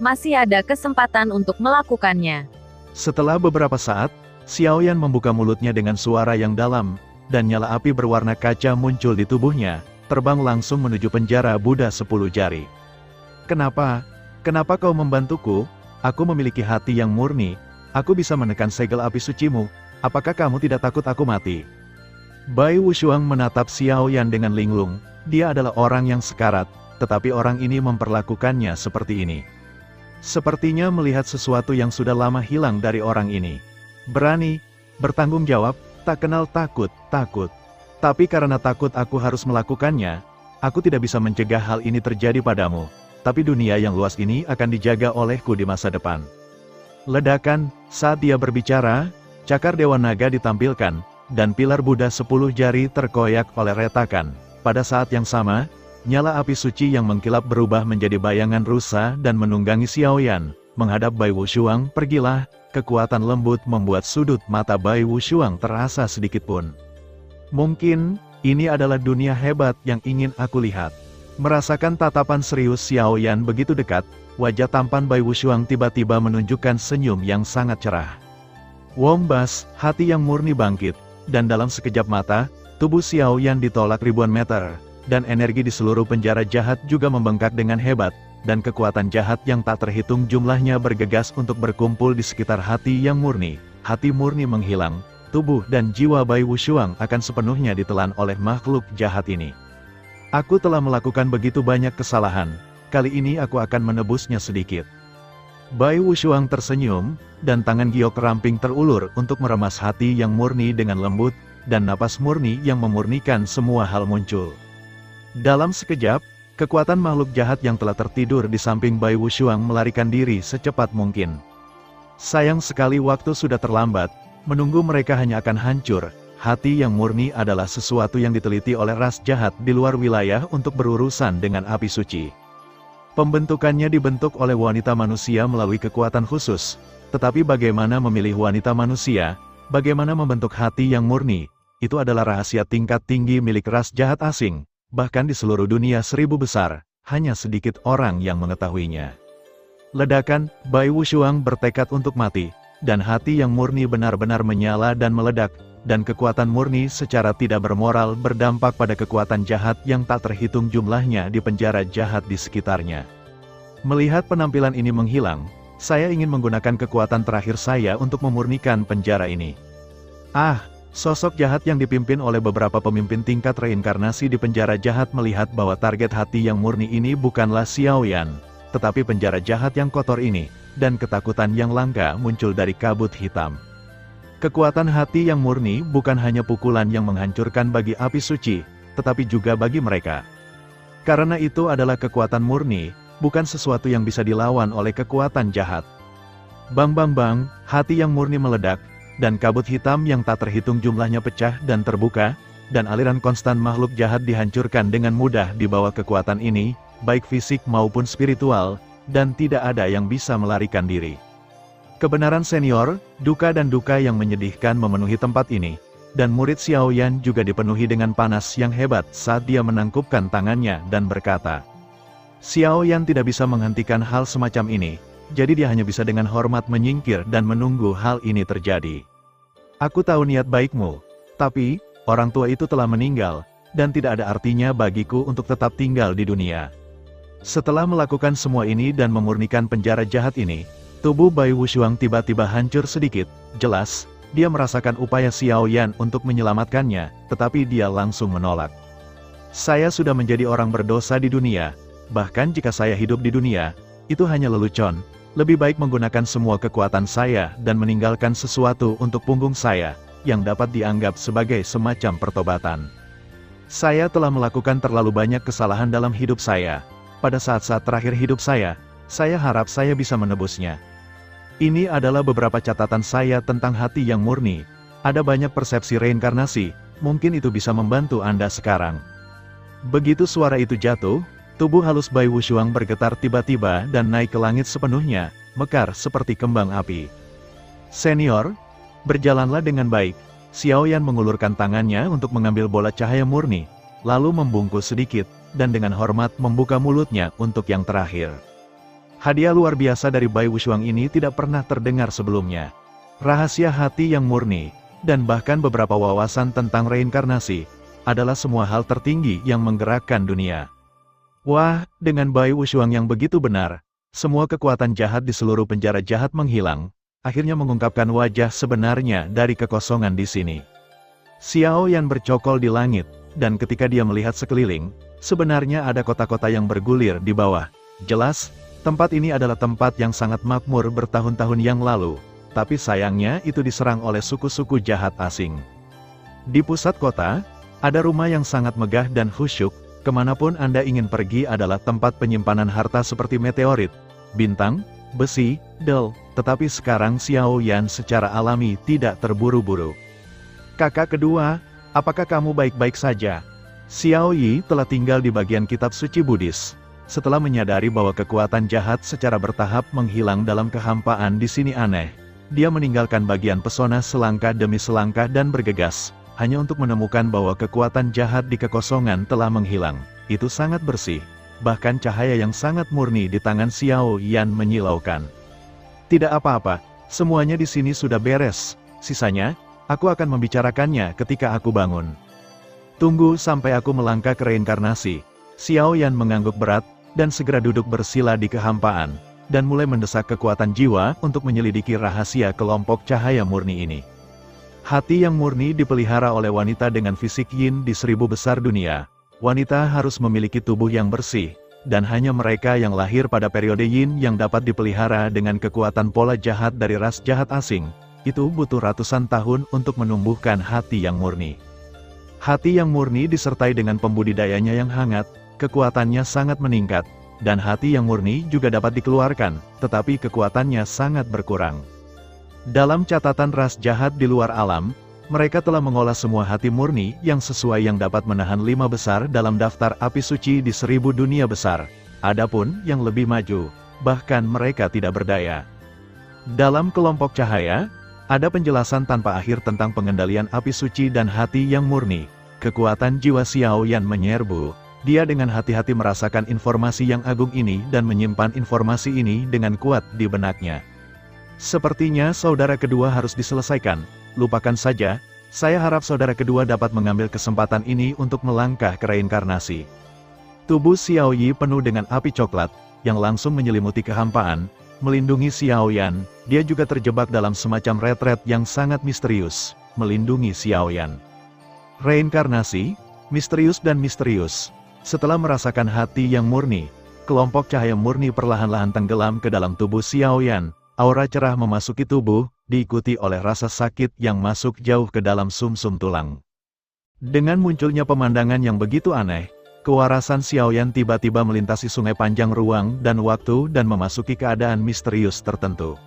Masih ada kesempatan untuk melakukannya. Setelah beberapa saat, Xiao Yan membuka mulutnya dengan suara yang dalam, dan nyala api berwarna kaca muncul di tubuhnya, terbang langsung menuju penjara Buddha 10 jari. Kenapa kau membantuku? Aku memiliki hati yang murni, aku bisa menekan segel api sucimu. Apakah kamu tidak takut aku mati? Bai Wushuang menatap Xiao Yan dengan linglung. Dia adalah orang yang sekarat, tetapi orang ini memperlakukannya seperti ini. Sepertinya melihat sesuatu yang sudah lama hilang dari orang ini. Berani, bertanggung jawab, tak kenal takut. Tapi karena takut aku harus melakukannya, aku tidak bisa mencegah hal ini terjadi padamu. Tapi dunia yang luas ini akan dijaga olehku di masa depan. Ledakan, saat dia berbicara, cakar Dewa Naga ditampilkan, dan pilar Buddha 10 jari terkoyak oleh retakan. Pada saat yang sama, nyala api suci yang mengkilap berubah menjadi bayangan rusa dan menunggangi Xiao Yan. Menghadap Bai Wushuang, pergilah, kekuatan lembut membuat sudut mata Bai Wushuang terasa sedikitpun. Mungkin, ini adalah dunia hebat yang ingin aku lihat. Merasakan tatapan serius Xiao Yan begitu dekat, wajah tampan Bai Wushuang tiba-tiba menunjukkan senyum yang sangat cerah. Wombas, hati yang murni bangkit, dan dalam sekejap mata, tubuh Xiao Yan ditolak ribuan meter, dan energi di seluruh penjara jahat juga membengkak dengan hebat, dan kekuatan jahat yang tak terhitung jumlahnya bergegas untuk berkumpul di sekitar hati yang murni. Hati murni menghilang, tubuh dan jiwa Bai Wushuang akan sepenuhnya ditelan oleh makhluk jahat ini. Aku telah melakukan begitu banyak kesalahan, kali ini aku akan menebusnya sedikit. Bai Wushuang tersenyum, dan tangan giok ramping terulur untuk meremas hati yang murni dengan lembut, dan napas murni yang memurnikan semua hal muncul. Dalam sekejap, kekuatan makhluk jahat yang telah tertidur di samping Bai Wushuang melarikan diri secepat mungkin. Sayang sekali waktu sudah terlambat, menunggu mereka hanya akan hancur. Hati yang murni adalah sesuatu yang diteliti oleh ras jahat di luar wilayah untuk berurusan dengan api suci. Pembentukannya dibentuk oleh wanita manusia melalui kekuatan khusus, tetapi bagaimana memilih wanita manusia, bagaimana membentuk hati yang murni, itu adalah rahasia tingkat tinggi milik ras jahat asing, bahkan di seluruh dunia 1000 besar, hanya sedikit orang yang mengetahuinya. Ledakan, Bai Wushuang bertekad untuk mati, dan hati yang murni benar-benar menyala dan meledak, dan kekuatan murni secara tidak bermoral berdampak pada kekuatan jahat yang tak terhitung jumlahnya di penjara jahat di sekitarnya. Melihat penampilan ini menghilang, saya ingin menggunakan kekuatan terakhir saya untuk memurnikan penjara ini. Ah, sosok jahat yang dipimpin oleh beberapa pemimpin tingkat reinkarnasi di penjara jahat melihat bahwa target hati yang murni ini bukanlah Xiaoyan, tetapi penjara jahat yang kotor ini, dan ketakutan yang langka muncul dari kabut hitam. Kekuatan hati yang murni bukan hanya pukulan yang menghancurkan bagi api suci, tetapi juga bagi mereka. Karena itu adalah kekuatan murni, bukan sesuatu yang bisa dilawan oleh kekuatan jahat. Bang bang bang, hati yang murni meledak, dan kabut hitam yang tak terhitung jumlahnya pecah dan terbuka, dan aliran konstan makhluk jahat dihancurkan dengan mudah di bawah kekuatan ini, baik fisik maupun spiritual, dan tidak ada yang bisa melarikan diri. Kebenaran senior, duka dan duka yang menyedihkan memenuhi tempat ini, dan murid Xiaoyan juga dipenuhi dengan panas yang hebat saat dia menangkupkan tangannya dan berkata, Xiaoyan tidak bisa menghentikan hal semacam ini, jadi dia hanya bisa dengan hormat menyingkir dan menunggu hal ini terjadi. Aku tahu niat baikmu, tapi, orang tua itu telah meninggal, dan tidak ada artinya bagiku untuk tetap tinggal di dunia. Setelah melakukan semua ini dan memurnikan penjara jahat ini, tubuh Bai Wushuang tiba-tiba hancur sedikit. Jelas, dia merasakan upaya Xiaoyan untuk menyelamatkannya, tetapi dia langsung menolak. Saya sudah menjadi orang berdosa di dunia, bahkan jika saya hidup di dunia, itu hanya lelucon. Lebih baik menggunakan semua kekuatan saya dan meninggalkan sesuatu untuk punggung saya, yang dapat dianggap sebagai semacam pertobatan. Saya telah melakukan terlalu banyak kesalahan dalam hidup saya. Pada saat-saat terakhir hidup saya harap saya bisa menebusnya. Ini adalah beberapa catatan saya tentang hati yang murni. Ada banyak persepsi reinkarnasi, mungkin itu bisa membantu Anda sekarang. Begitu suara itu jatuh, tubuh halus Bai Wushuang bergetar tiba-tiba dan naik ke langit sepenuhnya, mekar seperti kembang api. Senior, berjalanlah dengan baik. Xiaoyan mengulurkan tangannya untuk mengambil bola cahaya murni, lalu membungkuk sedikit, dan dengan hormat membuka mulutnya untuk yang terakhir. Hadiah luar biasa dari Bai Wushuang ini tidak pernah terdengar sebelumnya. Rahasia hati yang murni, dan bahkan beberapa wawasan tentang reinkarnasi, adalah semua hal tertinggi yang menggerakkan dunia. Wah, dengan Bai Wushuang yang begitu benar, semua kekuatan jahat di seluruh penjara jahat menghilang, akhirnya mengungkapkan wajah sebenarnya dari kekosongan di sini. Xiaoyan bercokol di langit, dan ketika dia melihat sekeliling, sebenarnya ada kota-kota yang bergulir di bawah. Jelas, tempat ini adalah tempat yang sangat makmur bertahun-tahun yang lalu, tapi sayangnya itu diserang oleh suku-suku jahat asing. Di pusat kota, ada rumah yang sangat megah dan khusyuk. Kemanapun Anda ingin pergi adalah tempat penyimpanan harta seperti meteorit, bintang, besi, del, tetapi sekarang Xiaoyan secara alami tidak terburu-buru. Kakak kedua, apakah kamu baik-baik saja? Xiao Yi telah tinggal di bagian kitab suci Buddhis. Setelah menyadari bahwa kekuatan jahat secara bertahap menghilang dalam kehampaan di sini aneh, dia meninggalkan bagian pesona selangkah demi selangkah dan bergegas, hanya untuk menemukan bahwa kekuatan jahat di kekosongan telah menghilang. Itu sangat bersih, bahkan cahaya yang sangat murni di tangan Xiaoyan menyilaukan. Tidak apa-apa, semuanya di sini sudah beres, sisanya, aku akan membicarakannya ketika aku bangun. Tunggu sampai aku melangkah ke reinkarnasi. Xiaoyan mengangguk berat, dan segera duduk bersila di kehampaan, dan mulai mendesak kekuatan jiwa untuk menyelidiki rahasia kelompok cahaya murni ini. Hati yang murni dipelihara oleh wanita dengan fisik yin di 1000 besar dunia. Wanita harus memiliki tubuh yang bersih, dan hanya mereka yang lahir pada periode yin yang dapat dipelihara dengan kekuatan pola jahat dari ras jahat asing. Itu butuh ratusan tahun untuk menumbuhkan hati yang murni. Hati yang murni disertai dengan pembudidayanya yang hangat, kekuatannya sangat meningkat, dan hati yang murni juga dapat dikeluarkan, tetapi kekuatannya sangat berkurang. Dalam catatan ras jahat di luar alam, mereka telah mengolah semua hati murni yang sesuai yang dapat menahan 5 besar dalam daftar api suci di 1000 dunia besar. Adapun yang lebih maju, bahkan mereka tidak berdaya. Dalam kelompok cahaya, ada penjelasan tanpa akhir tentang pengendalian api suci dan hati yang murni. Kekuatan jiwa Xiaoyan menyerbu. Dia dengan hati-hati merasakan informasi yang agung ini dan menyimpan informasi ini dengan kuat di benaknya. Sepertinya saudara kedua harus diselesaikan, lupakan saja, saya harap saudara kedua dapat mengambil kesempatan ini untuk melangkah ke reinkarnasi. Tubuh Xiao Yi penuh dengan api coklat, yang langsung menyelimuti kehampaan, melindungi Xiaoyan, dia juga terjebak dalam semacam retret yang sangat misterius. melindungi Xiaoyan. Reinkarnasi, misterius dan misterius. Setelah merasakan hati yang murni, kelompok cahaya murni perlahan-lahan tenggelam ke dalam tubuh Xiaoyan. Aura cerah memasuki tubuh, diikuti oleh rasa sakit yang masuk jauh ke dalam sumsum tulang. Dengan munculnya pemandangan yang begitu aneh, kewarasan Xiaoyan tiba-tiba melintasi sungai panjang ruang dan waktu dan memasuki keadaan misterius tertentu.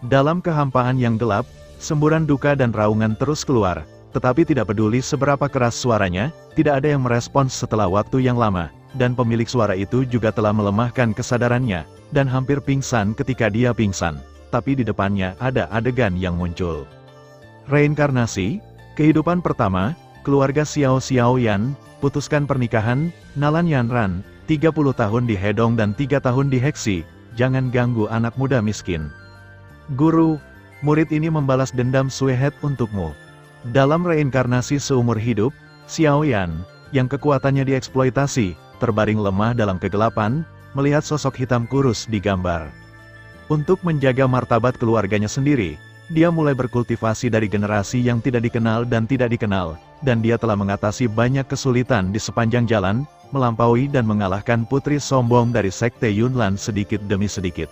Dalam kehampaan yang gelap, semburan duka dan raungan terus keluar, tetapi tidak peduli seberapa keras suaranya, tidak ada yang merespons setelah waktu yang lama, dan pemilik suara itu juga telah melemahkan kesadarannya, dan hampir pingsan ketika dia pingsan. Tapi di depannya ada adegan yang muncul. Reinkarnasi, kehidupan pertama, keluarga Xiaoyan, putuskan pernikahan, Nalan Yanran, 30 tahun di Hedong dan 3 tahun di Heksi, jangan ganggu anak muda miskin. Guru, murid ini membalas dendam Suehet untukmu. Dalam reinkarnasi seumur hidup, Xiaoyan, yang kekuatannya dieksploitasi, terbaring lemah dalam kegelapan, melihat sosok hitam kurus di gambar. Untuk menjaga martabat keluarganya sendiri, dia mulai berkultivasi dari generasi yang tidak dikenal, dan dia telah mengatasi banyak kesulitan di sepanjang jalan, melampaui dan mengalahkan putri sombong dari sekte Yunlan sedikit demi sedikit.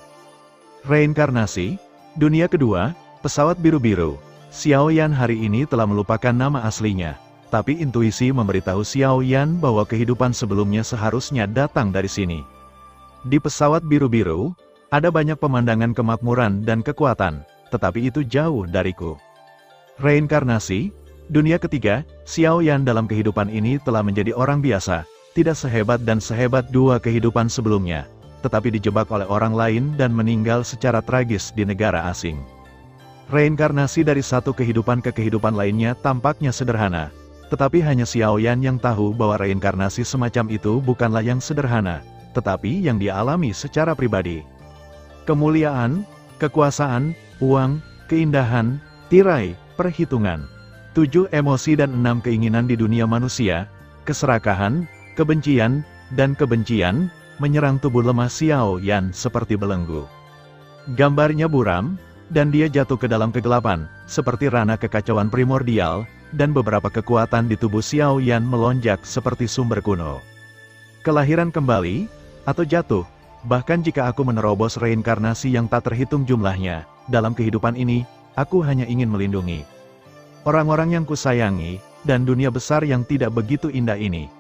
Reinkarnasi, dunia kedua, pesawat biru-biru. Xiaoyan hari ini telah melupakan nama aslinya, tapi intuisi memberitahu Xiaoyan bahwa kehidupan sebelumnya seharusnya datang dari sini. Di pesawat biru-biru, ada banyak pemandangan kemakmuran dan kekuatan, tetapi itu jauh dariku. Reinkarnasi, dunia ketiga, Xiaoyan dalam kehidupan ini telah menjadi orang biasa, tidak sehebat dan sehebat dua kehidupan sebelumnya, tetapi dijebak oleh orang lain dan meninggal secara tragis di negara asing. Reinkarnasi dari satu kehidupan ke kehidupan lainnya tampaknya sederhana, tetapi hanya Xiaoyan yang tahu bahwa reinkarnasi semacam itu bukanlah yang sederhana, tetapi yang dia alami secara pribadi. Kemuliaan, kekuasaan, uang, keindahan, tirai, perhitungan. 7 emosi dan 6 keinginan di dunia manusia, keserakahan, kebencian, dan kebencian, menyerang tubuh lemah Xiaoyan seperti belenggu. Gambarnya buram, dan dia jatuh ke dalam kegelapan, seperti ranah kekacauan primordial, dan beberapa kekuatan di tubuh Xiaoyan melonjak seperti sumber kuno. Kelahiran kembali, atau jatuh, bahkan jika aku menerobos reinkarnasi yang tak terhitung jumlahnya, dalam kehidupan ini, aku hanya ingin melindungi orang-orang yang kusayangi, dan dunia besar yang tidak begitu indah ini.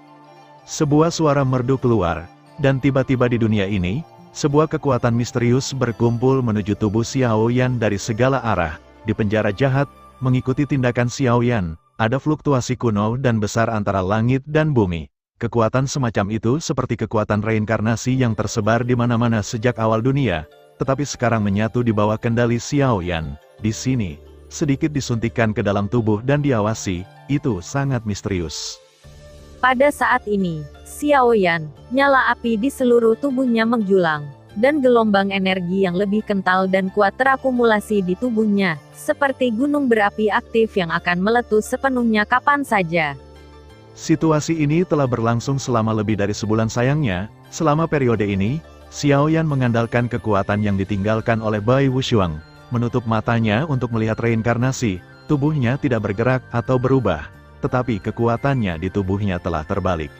Sebuah suara merdu keluar, dan tiba-tiba di dunia ini, sebuah kekuatan misterius berkumpul menuju tubuh Xiaoyan dari segala arah, di penjara jahat, mengikuti tindakan Xiaoyan, ada fluktuasi kuno dan besar antara langit dan bumi. Kekuatan semacam itu seperti kekuatan reinkarnasi yang tersebar di mana-mana sejak awal dunia, tetapi sekarang menyatu di bawah kendali Xiaoyan. Di sini, sedikit disuntikkan ke dalam tubuh dan diawasi, itu sangat misterius. Pada saat ini, Xiaoyan, nyala api di seluruh tubuhnya menjulang, dan gelombang energi yang lebih kental dan kuat terakumulasi di tubuhnya, seperti gunung berapi aktif yang akan meletus sepenuhnya kapan saja. Situasi ini telah berlangsung selama lebih dari sebulan sayangnya. Selama periode ini, Xiaoyan mengandalkan kekuatan yang ditinggalkan oleh Bai Wushuang, menutup matanya untuk melihat reinkarnasi, tubuhnya tidak bergerak atau berubah, tetapi kekuatannya di tubuhnya telah terbalik.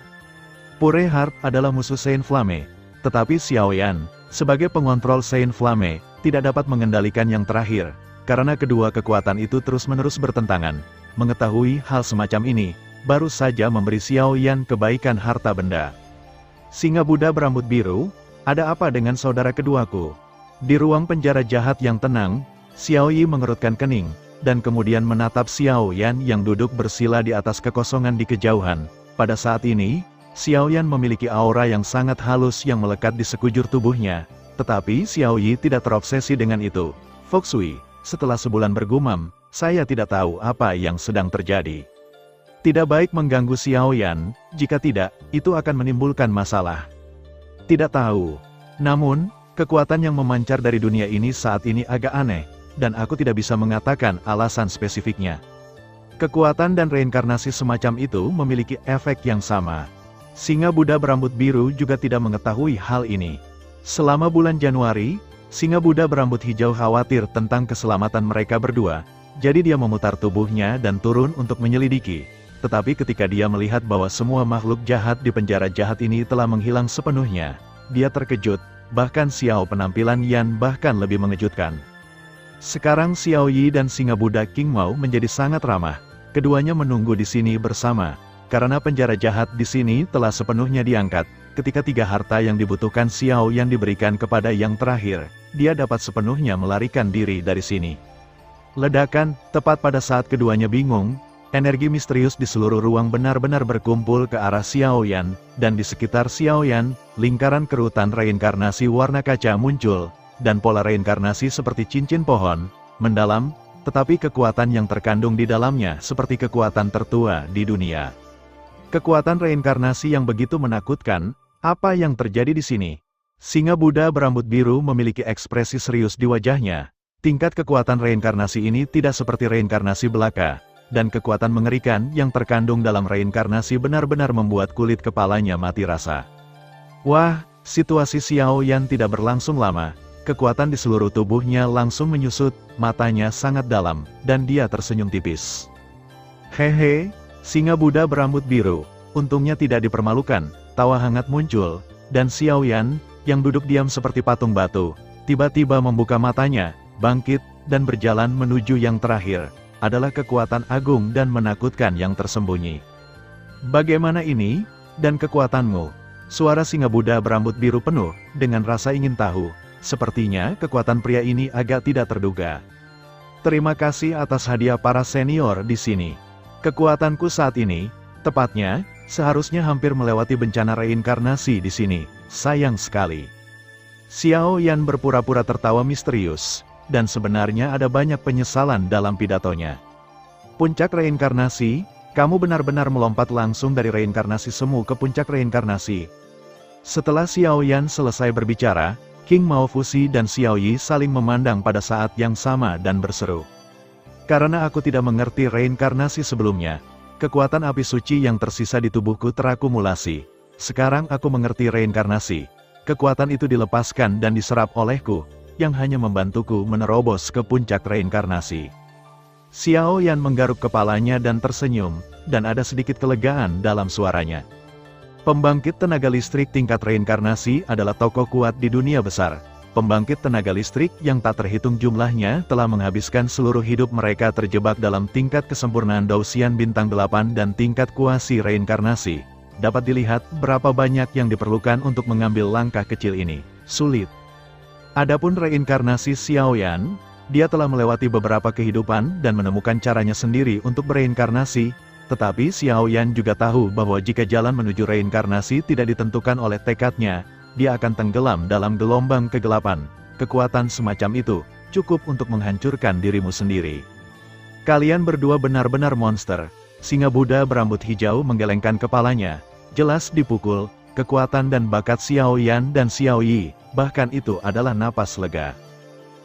Pure Heart adalah musuh Saint Flamme, tetapi Xiaoyan, sebagai pengontrol Saint Flamme, tidak dapat mengendalikan yang terakhir, karena kedua kekuatan itu terus-menerus bertentangan. Mengetahui hal semacam ini, baru saja memberi Xiaoyan kebaikan harta benda. Singa Buddha berambut biru, ada apa dengan saudara keduaku? Di ruang penjara jahat yang tenang, Xiaoyi mengerutkan kening, dan kemudian menatap Xiaoyan yang duduk bersila di atas kekosongan di kejauhan. Pada saat ini, Xiaoyan memiliki aura yang sangat halus yang melekat di sekujur tubuhnya, tetapi Xiaoyi tidak terobsesi dengan itu. Foxui, setelah sebulan bergumam, saya tidak tahu apa yang sedang terjadi. Tidak baik mengganggu Xiaoyan, jika tidak, itu akan menimbulkan masalah. Tidak tahu. Namun, kekuatan yang memancar dari dunia ini saat ini agak aneh, dan aku tidak bisa mengatakan alasan spesifiknya. Kekuatan dan reinkarnasi semacam itu memiliki efek yang sama. Singa Buddha berambut biru juga tidak mengetahui hal ini. Selama bulan Januari, Singa Buddha berambut hijau khawatir tentang keselamatan mereka berdua, Jadi dia memutar tubuhnya dan turun untuk menyelidiki. Tetapi ketika dia melihat bahwa semua makhluk jahat di penjara jahat ini telah menghilang sepenuhnya, dia terkejut, bahkan Xiao penampilan Yan bahkan lebih mengejutkan. Sekarang Xiao Yi dan singa Buddha King Mao menjadi sangat ramah. Keduanya menunggu di sini bersama, karena penjara jahat di sini telah sepenuhnya diangkat. Ketika 3 harta yang dibutuhkan Xiao Yan diberikan kepada yang terakhir, dia dapat sepenuhnya melarikan diri dari sini. Ledakan, tepat pada saat keduanya bingung, energi misterius di seluruh ruang benar-benar berkumpul ke arah Xiao Yan, dan di sekitar Xiao Yan, lingkaran kerutan reinkarnasi warna kaca muncul, dan pola reinkarnasi seperti cincin pohon, mendalam, tetapi kekuatan yang terkandung di dalamnya seperti kekuatan tertua di dunia. Kekuatan reinkarnasi yang begitu menakutkan, apa yang terjadi di sini? Singa Buddha berambut biru memiliki ekspresi serius di wajahnya. Tingkat kekuatan reinkarnasi ini tidak seperti reinkarnasi belaka, dan kekuatan mengerikan yang terkandung dalam reinkarnasi benar-benar membuat kulit kepalanya mati rasa. Wah, situasi Xiao Yan tidak berlangsung lama. Kekuatan di seluruh tubuhnya langsung menyusut, matanya sangat dalam, dan dia tersenyum tipis. Hehe, singa Buddha berambut biru, untungnya tidak dipermalukan, tawa hangat muncul, dan Xiao Yan, yang duduk diam seperti patung batu, tiba-tiba membuka matanya, bangkit, dan berjalan menuju yang terakhir, adalah kekuatan agung dan menakutkan yang tersembunyi. Bagaimana ini? Dan kekuatanmu? Suara singa Buddha berambut biru penuh, dengan rasa ingin tahu. Sepertinya kekuatan pria ini agak tidak terduga. Terima kasih atas hadiah para senior di sini. Kekuatanku saat ini, tepatnya, seharusnya hampir melewati bencana reinkarnasi di sini. Sayang sekali. Xiao Yan berpura-pura tertawa misterius, dan sebenarnya ada banyak penyesalan dalam pidatonya. Puncak reinkarnasi, kamu benar-benar melompat langsung dari reinkarnasi semu ke puncak reinkarnasi. Setelah Xiao Yan selesai berbicara, King Mao Fuzi dan Xiao Yi saling memandang pada saat yang sama dan berseru. Karena aku tidak mengerti reinkarnasi sebelumnya, kekuatan api suci yang tersisa di tubuhku terakumulasi. Sekarang aku mengerti reinkarnasi. Kekuatan itu dilepaskan dan diserap olehku, yang hanya membantuku menerobos ke puncak reinkarnasi. Xiao Yan menggaruk kepalanya dan tersenyum, dan ada sedikit kelegaan dalam suaranya. Pembangkit tenaga listrik tingkat reinkarnasi adalah tokoh kuat di dunia besar. Pembangkit tenaga listrik yang tak terhitung jumlahnya telah menghabiskan seluruh hidup mereka terjebak dalam tingkat kesempurnaan Dausian bintang 8 dan tingkat kuasi reinkarnasi. Dapat dilihat berapa banyak yang diperlukan untuk mengambil langkah kecil ini. Sulit. Adapun reinkarnasi Xiao Yan, dia telah melewati beberapa kehidupan dan menemukan caranya sendiri untuk bereinkarnasi. Tetapi Xiao Yan juga tahu bahwa jika jalan menuju reinkarnasi tidak ditentukan oleh tekadnya, dia akan tenggelam dalam gelombang kegelapan. Kekuatan semacam itu cukup untuk menghancurkan dirimu sendiri. Kalian berdua benar-benar monster. Singa Buddha berambut hijau menggelengkan kepalanya. Jelas dipukul, kekuatan dan bakat Xiao Yan dan Xiao Yi, bahkan itu adalah napas lega.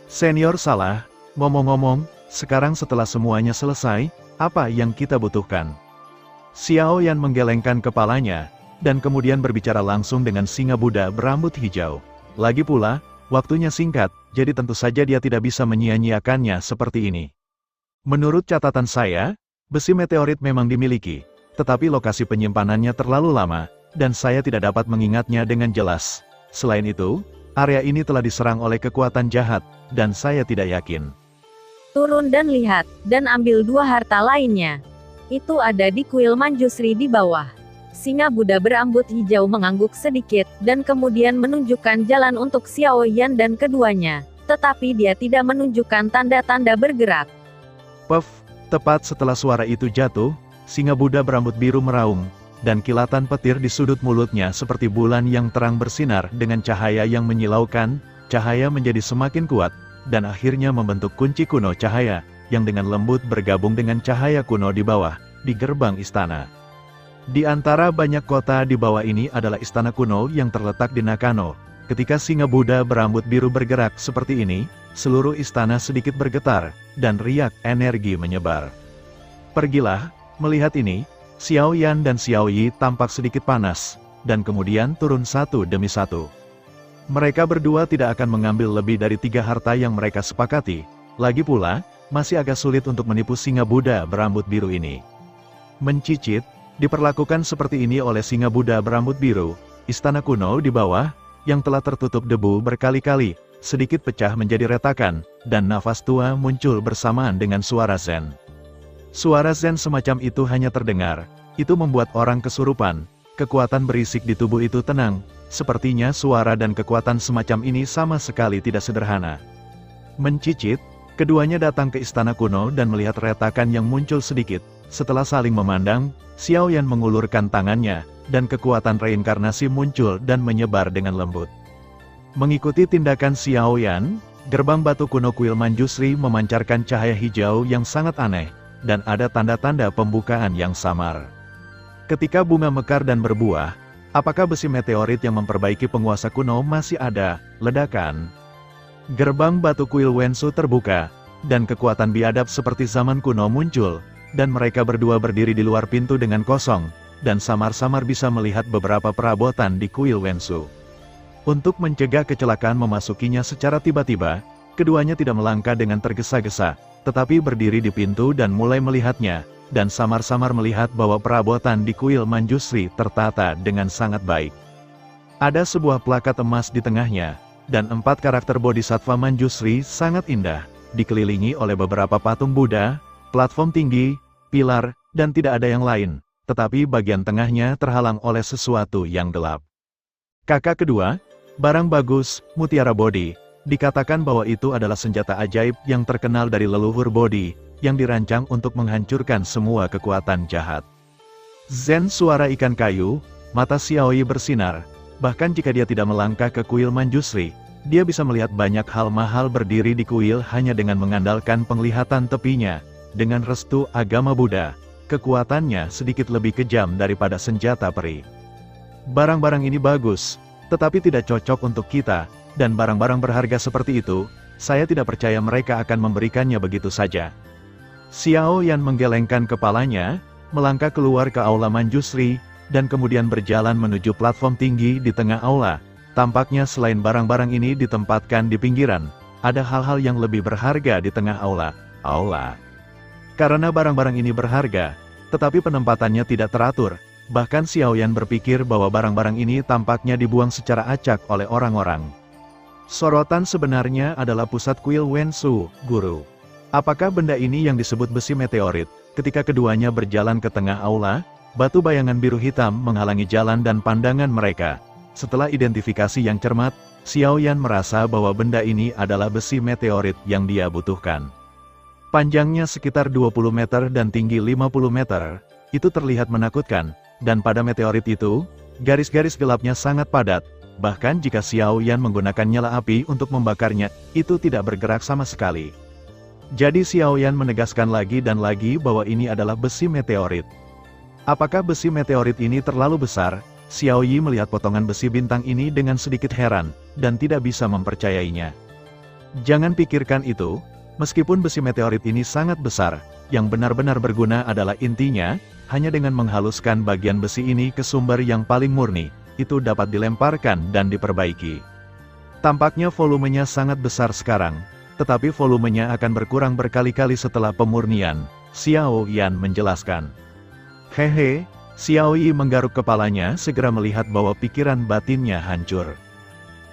Senior salah, ngomong-ngomong, sekarang setelah semuanya selesai, apa yang kita butuhkan? Xiao Yan menggelengkan kepalanya, dan kemudian berbicara langsung dengan singa Buddha berambut hijau. Lagi pula, waktunya singkat, jadi tentu saja dia tidak bisa menyia-nyiakannya seperti ini. Menurut catatan saya, besi meteorit memang dimiliki, tetapi lokasi penyimpanannya terlalu lama, dan saya tidak dapat mengingatnya dengan jelas. Selain itu, area ini telah diserang oleh kekuatan jahat, dan saya tidak yakin. Turun dan lihat, dan ambil 2 harta lainnya. Itu ada di kuil Manjusri di bawah. Singa Buddha berambut hijau mengangguk sedikit, dan kemudian menunjukkan jalan untuk Xiao Yan dan keduanya. Tetapi dia tidak menunjukkan tanda-tanda bergerak. Puff, tepat setelah suara itu jatuh, singa Buddha berambut biru meraung, dan kilatan petir di sudut mulutnya seperti bulan yang terang bersinar dengan cahaya yang menyilaukan, cahaya menjadi semakin kuat, dan akhirnya membentuk kunci kuno cahaya, yang dengan lembut bergabung dengan cahaya kuno di bawah, di gerbang istana. Di antara banyak kota di bawah ini adalah istana kuno yang terletak di Nakano. Ketika singa Buddha berambut biru bergerak seperti ini, seluruh istana sedikit bergetar, dan riak energi menyebar. Pergilah, melihat ini, Xiao Yan dan Xiao Yi tampak sedikit panas, dan kemudian turun satu demi satu. Mereka berdua tidak akan mengambil lebih dari 3 harta yang mereka sepakati. Lagi pula, masih agak sulit untuk menipu singa Buddha berambut biru ini. Mencicit, diperlakukan seperti ini oleh singa Buddha berambut biru, istana kuno di bawah, yang telah tertutup debu berkali-kali, sedikit pecah menjadi retakan, dan nafas tua muncul bersamaan dengan suara zen. Suara zen semacam itu hanya terdengar, itu membuat orang kesurupan, kekuatan berisik di tubuh itu tenang, sepertinya suara dan kekuatan semacam ini sama sekali tidak sederhana. Mencicit, keduanya datang ke istana kuno dan melihat retakan yang muncul sedikit. Setelah saling memandang, Xiao Yan mengulurkan tangannya, dan kekuatan reinkarnasi muncul dan menyebar dengan lembut. Mengikuti tindakan Xiao Yan, gerbang batu kuno kuil Manjusri memancarkan cahaya hijau yang sangat aneh, dan ada tanda-tanda pembukaan yang samar. Ketika bunga mekar dan berbuah, apakah besi meteorit yang memperbaiki penguasa kuno masih ada? Ledakan. Gerbang batu kuil Wensu terbuka, dan kekuatan biadab seperti zaman kuno muncul, dan mereka berdua berdiri di luar pintu dengan kosong, dan samar-samar bisa melihat beberapa perabotan di kuil Wensu. Untuk mencegah kecelakaan memasukinya secara tiba-tiba, keduanya tidak melangkah dengan tergesa-gesa, tetapi berdiri di pintu dan mulai melihatnya, dan samar-samar melihat bahwa perabotan di kuil Manjusri tertata dengan sangat baik. Ada sebuah plakat emas di tengahnya, dan 4 karakter bodhisattva Manjusri sangat indah, dikelilingi oleh beberapa patung Buddha, platform tinggi, pilar, dan tidak ada yang lain, tetapi bagian tengahnya terhalang oleh sesuatu yang gelap. Kakak kedua, barang bagus, mutiara Bodhi, dikatakan bahwa itu adalah senjata ajaib yang terkenal dari leluhur Bodhi, yang dirancang untuk menghancurkan semua kekuatan jahat. Zen suara ikan kayu, mata Xiaoyi bersinar, bahkan jika dia tidak melangkah ke kuil Manjusri, dia bisa melihat banyak hal mahal berdiri di kuil hanya dengan mengandalkan penglihatan tepinya. Dengan restu agama Buddha, kekuatannya sedikit lebih kejam daripada senjata peri. Barang-barang ini bagus, tetapi tidak cocok untuk kita, dan barang-barang berharga seperti itu, saya tidak percaya mereka akan memberikannya begitu saja. Xiao Yan menggelengkan kepalanya, melangkah keluar ke aula Manjusri, dan kemudian berjalan menuju platform tinggi di tengah aula. Tampaknya selain barang-barang ini ditempatkan di pinggiran, ada hal-hal yang lebih berharga di tengah aula. Karena barang-barang ini berharga, tetapi penempatannya tidak teratur, bahkan Xiao Yan berpikir bahwa barang-barang ini tampaknya dibuang secara acak oleh orang-orang. Sorotan sebenarnya adalah pusat kuil Wensu, Guru. Apakah benda ini yang disebut besi meteorit? Ketika keduanya berjalan ke tengah aula, batu bayangan biru hitam menghalangi jalan dan pandangan mereka. Setelah identifikasi yang cermat, Xiao Yan merasa bahwa benda ini adalah besi meteorit yang dia butuhkan. Panjangnya sekitar 20 meter dan tinggi 50 meter, itu terlihat menakutkan, dan pada meteorit itu, garis-garis gelapnya sangat padat, bahkan jika Xiao Yan menggunakan nyala api untuk membakarnya, itu tidak bergerak sama sekali. Jadi Xiao Yan menegaskan lagi dan lagi bahwa ini adalah besi meteorit. Apakah besi meteorit ini terlalu besar? Xiao Yi melihat potongan besi bintang ini dengan sedikit heran, dan tidak bisa mempercayainya. Jangan pikirkan itu, meskipun besi meteorit ini sangat besar, yang benar-benar berguna adalah intinya, hanya dengan menghaluskan bagian besi ini ke sumber yang paling murni, itu dapat dilemparkan dan diperbaiki. Tampaknya volumenya sangat besar sekarang, tetapi volumenya akan berkurang berkali-kali setelah pemurnian, Xiao Yan menjelaskan. Hehe, Xiao Yi menggaruk kepalanya segera melihat bahwa pikiran batinnya hancur.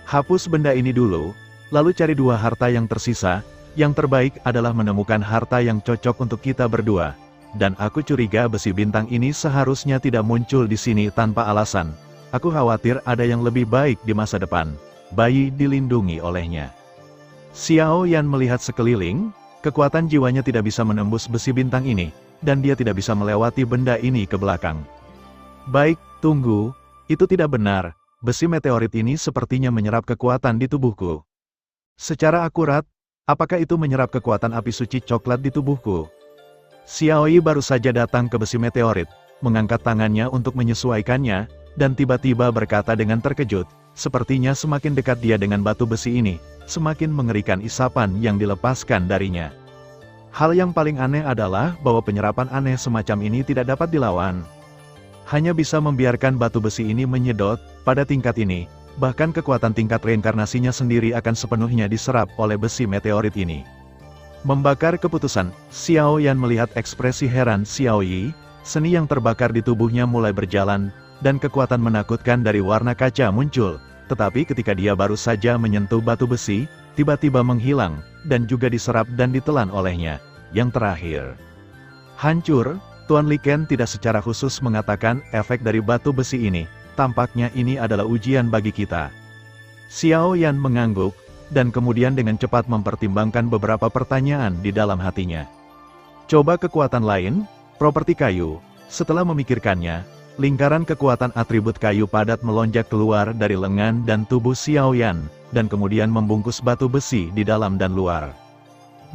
Hapus benda ini dulu, lalu cari 2 harta yang tersisa, yang terbaik adalah menemukan harta yang cocok untuk kita berdua. Dan aku curiga besi bintang ini seharusnya tidak muncul di sini tanpa alasan. Aku khawatir ada yang lebih baik di masa depan. Bayi dilindungi olehnya. Xiao Yan melihat sekeliling, kekuatan jiwanya tidak bisa menembus besi bintang ini, dan dia tidak bisa melewati benda ini ke belakang. Baik, tunggu, itu tidak benar, besi meteorit ini sepertinya menyerap kekuatan di tubuhku. Secara akurat, apakah itu menyerap kekuatan api suci coklat di tubuhku? Xiao Yi baru saja datang ke besi meteorit, mengangkat tangannya untuk menyesuaikannya, dan tiba-tiba berkata dengan terkejut, sepertinya semakin dekat dia dengan batu besi ini, semakin mengerikan isapan yang dilepaskan darinya. Hal yang paling aneh adalah bahwa penyerapan aneh semacam ini tidak dapat dilawan. Hanya bisa membiarkan batu besi ini menyedot, pada tingkat ini, bahkan kekuatan tingkat reinkarnasinya sendiri akan sepenuhnya diserap oleh besi meteorit ini. Membakar keputusan, Xiao Yan melihat ekspresi heran Xiao Yi, seni yang terbakar di tubuhnya mulai berjalan, dan kekuatan menakutkan dari warna kaca muncul, tetapi ketika dia baru saja menyentuh batu besi, tiba-tiba menghilang, dan juga diserap dan ditelan olehnya. Yang terakhir, hancur. Tuan Li Ken tidak secara khusus mengatakan efek dari batu besi ini, tampaknya ini adalah ujian bagi kita. Xiao Yan mengangguk, dan kemudian dengan cepat mempertimbangkan beberapa pertanyaan di dalam hatinya. Coba kekuatan lain, properti kayu. Setelah memikirkannya, lingkaran kekuatan atribut kayu padat melonjak keluar dari lengan dan tubuh Xiao Yan, dan kemudian membungkus batu besi di dalam dan luar.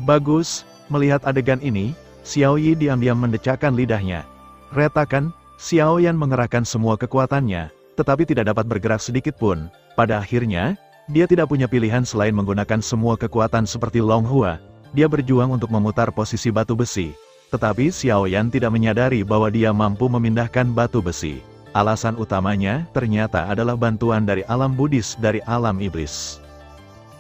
Bagus, melihat adegan ini, Xiao Yi diam-diam mendecakkan lidahnya. Retakan, Xiao Yan mengerahkan semua kekuatannya, tetapi tidak dapat bergerak sedikit pun. Pada akhirnya, dia tidak punya pilihan selain menggunakan semua kekuatan seperti Long Hua. Dia berjuang untuk memutar posisi batu besi. Tetapi Xiao Yan tidak menyadari bahwa dia mampu memindahkan batu besi. Alasan utamanya ternyata adalah bantuan dari alam Buddhis dari alam iblis.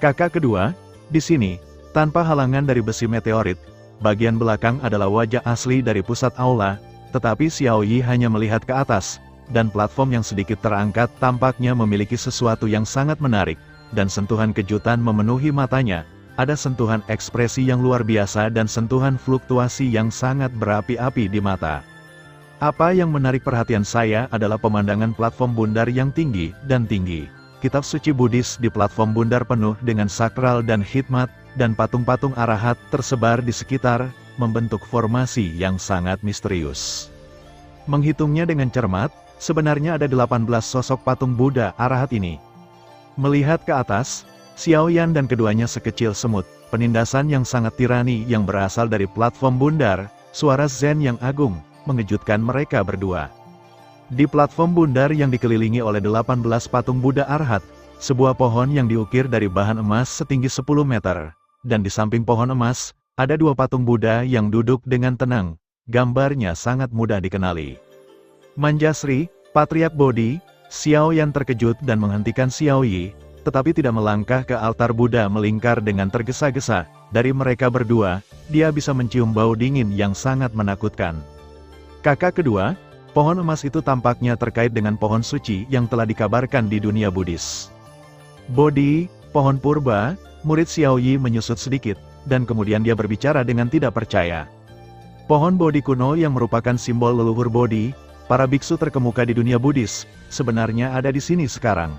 Kakak kedua, di sini, tanpa halangan dari besi meteorit, bagian belakang adalah wajah asli dari pusat aula, tetapi Xiao Yi hanya melihat ke atas, dan platform yang sedikit terangkat tampaknya memiliki sesuatu yang sangat menarik. Dan sentuhan kejutan memenuhi matanya, ada sentuhan ekspresi yang luar biasa dan sentuhan fluktuasi yang sangat berapi-api di mata. Apa yang menarik perhatian saya adalah pemandangan platform bundar yang tinggi dan tinggi. Kitab suci Buddhis di platform bundar penuh dengan sakral dan hikmat, dan patung-patung arahat tersebar di sekitar, membentuk formasi yang sangat misterius. Menghitungnya dengan cermat, sebenarnya ada 18 sosok patung Buddha arahat ini. Melihat ke atas, Xiao Yan dan keduanya sekecil semut, penindasan yang sangat tirani yang berasal dari platform bundar, suara zen yang agung, mengejutkan mereka berdua. Di platform bundar yang dikelilingi oleh 18 patung Buddha Arhat, sebuah pohon yang diukir dari bahan emas setinggi 10 meter, dan di samping pohon emas, ada dua patung Buddha yang duduk dengan tenang, gambarnya sangat mudah dikenali. Manjasri, Patriark Bodhi. Xiao Yan terkejut dan menghentikan Xiao Yi, tetapi tidak melangkah ke altar Buddha melingkar dengan tergesa-gesa. Dari mereka berdua, dia bisa mencium bau dingin yang sangat menakutkan. Kakak kedua, pohon emas itu tampaknya terkait dengan pohon suci yang telah dikabarkan di dunia Buddhis. Bodhi, pohon purba, murid Xiao Yi menyusut sedikit, dan kemudian dia berbicara dengan tidak percaya. Pohon Bodhi kuno yang merupakan simbol leluhur Bodhi, para biksu terkemuka di dunia Buddhis, sebenarnya ada di sini sekarang.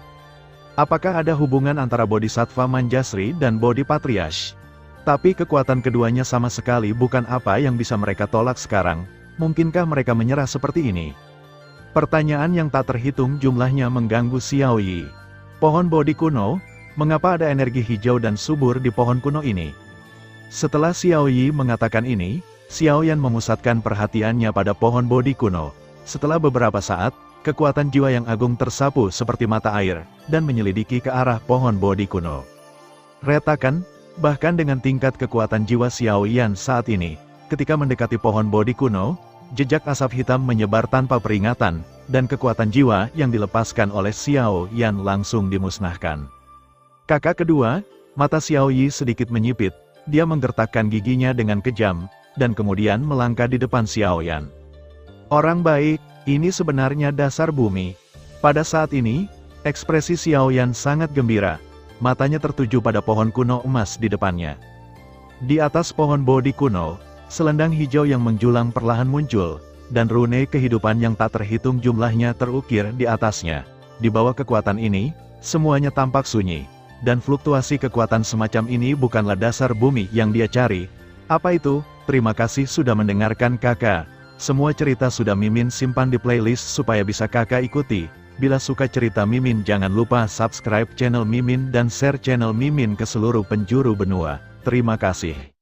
Apakah ada hubungan antara Bodhisattva Manjasri dan Bodhi Patriarch? Tapi kekuatan keduanya sama sekali bukan apa yang bisa mereka tolak sekarang. Mungkinkah mereka menyerah seperti ini? Pertanyaan yang tak terhitung jumlahnya mengganggu Xiao Yi. Pohon Bodhi kuno, mengapa ada energi hijau dan subur di pohon kuno ini? Setelah Xiao Yi mengatakan ini, Xiao Yan memusatkan perhatiannya pada pohon Bodhi kuno. Setelah beberapa saat, kekuatan jiwa yang agung tersapu seperti mata air, dan menyelidiki ke arah pohon Bodhi kuno. Retakan, bahkan dengan tingkat kekuatan jiwa Xiao Yan saat ini, ketika mendekati pohon Bodhi kuno, jejak asap hitam menyebar tanpa peringatan, dan kekuatan jiwa yang dilepaskan oleh Xiao Yan langsung dimusnahkan. Kakak kedua, mata Xiao Yi sedikit menyipit, dia menggertakkan giginya dengan kejam, dan kemudian melangkah di depan Xiao Yan. Orang baik, ini sebenarnya dasar bumi. Pada saat ini, ekspresi Xiao Yan sangat gembira. Matanya tertuju pada pohon kuno emas di depannya. Di atas pohon Bodhi kuno, selendang hijau yang menjulang perlahan muncul, dan rune kehidupan yang tak terhitung jumlahnya terukir di atasnya. Di bawah kekuatan ini, semuanya tampak sunyi. Dan fluktuasi kekuatan semacam ini bukanlah dasar bumi yang dia cari. Apa itu? Terima kasih sudah mendengarkan kakak. Semua cerita sudah Mimin simpan di playlist supaya bisa kakak ikuti. Bila suka cerita Mimin jangan lupa subscribe channel Mimin dan share channel Mimin ke seluruh penjuru benua. Terima kasih.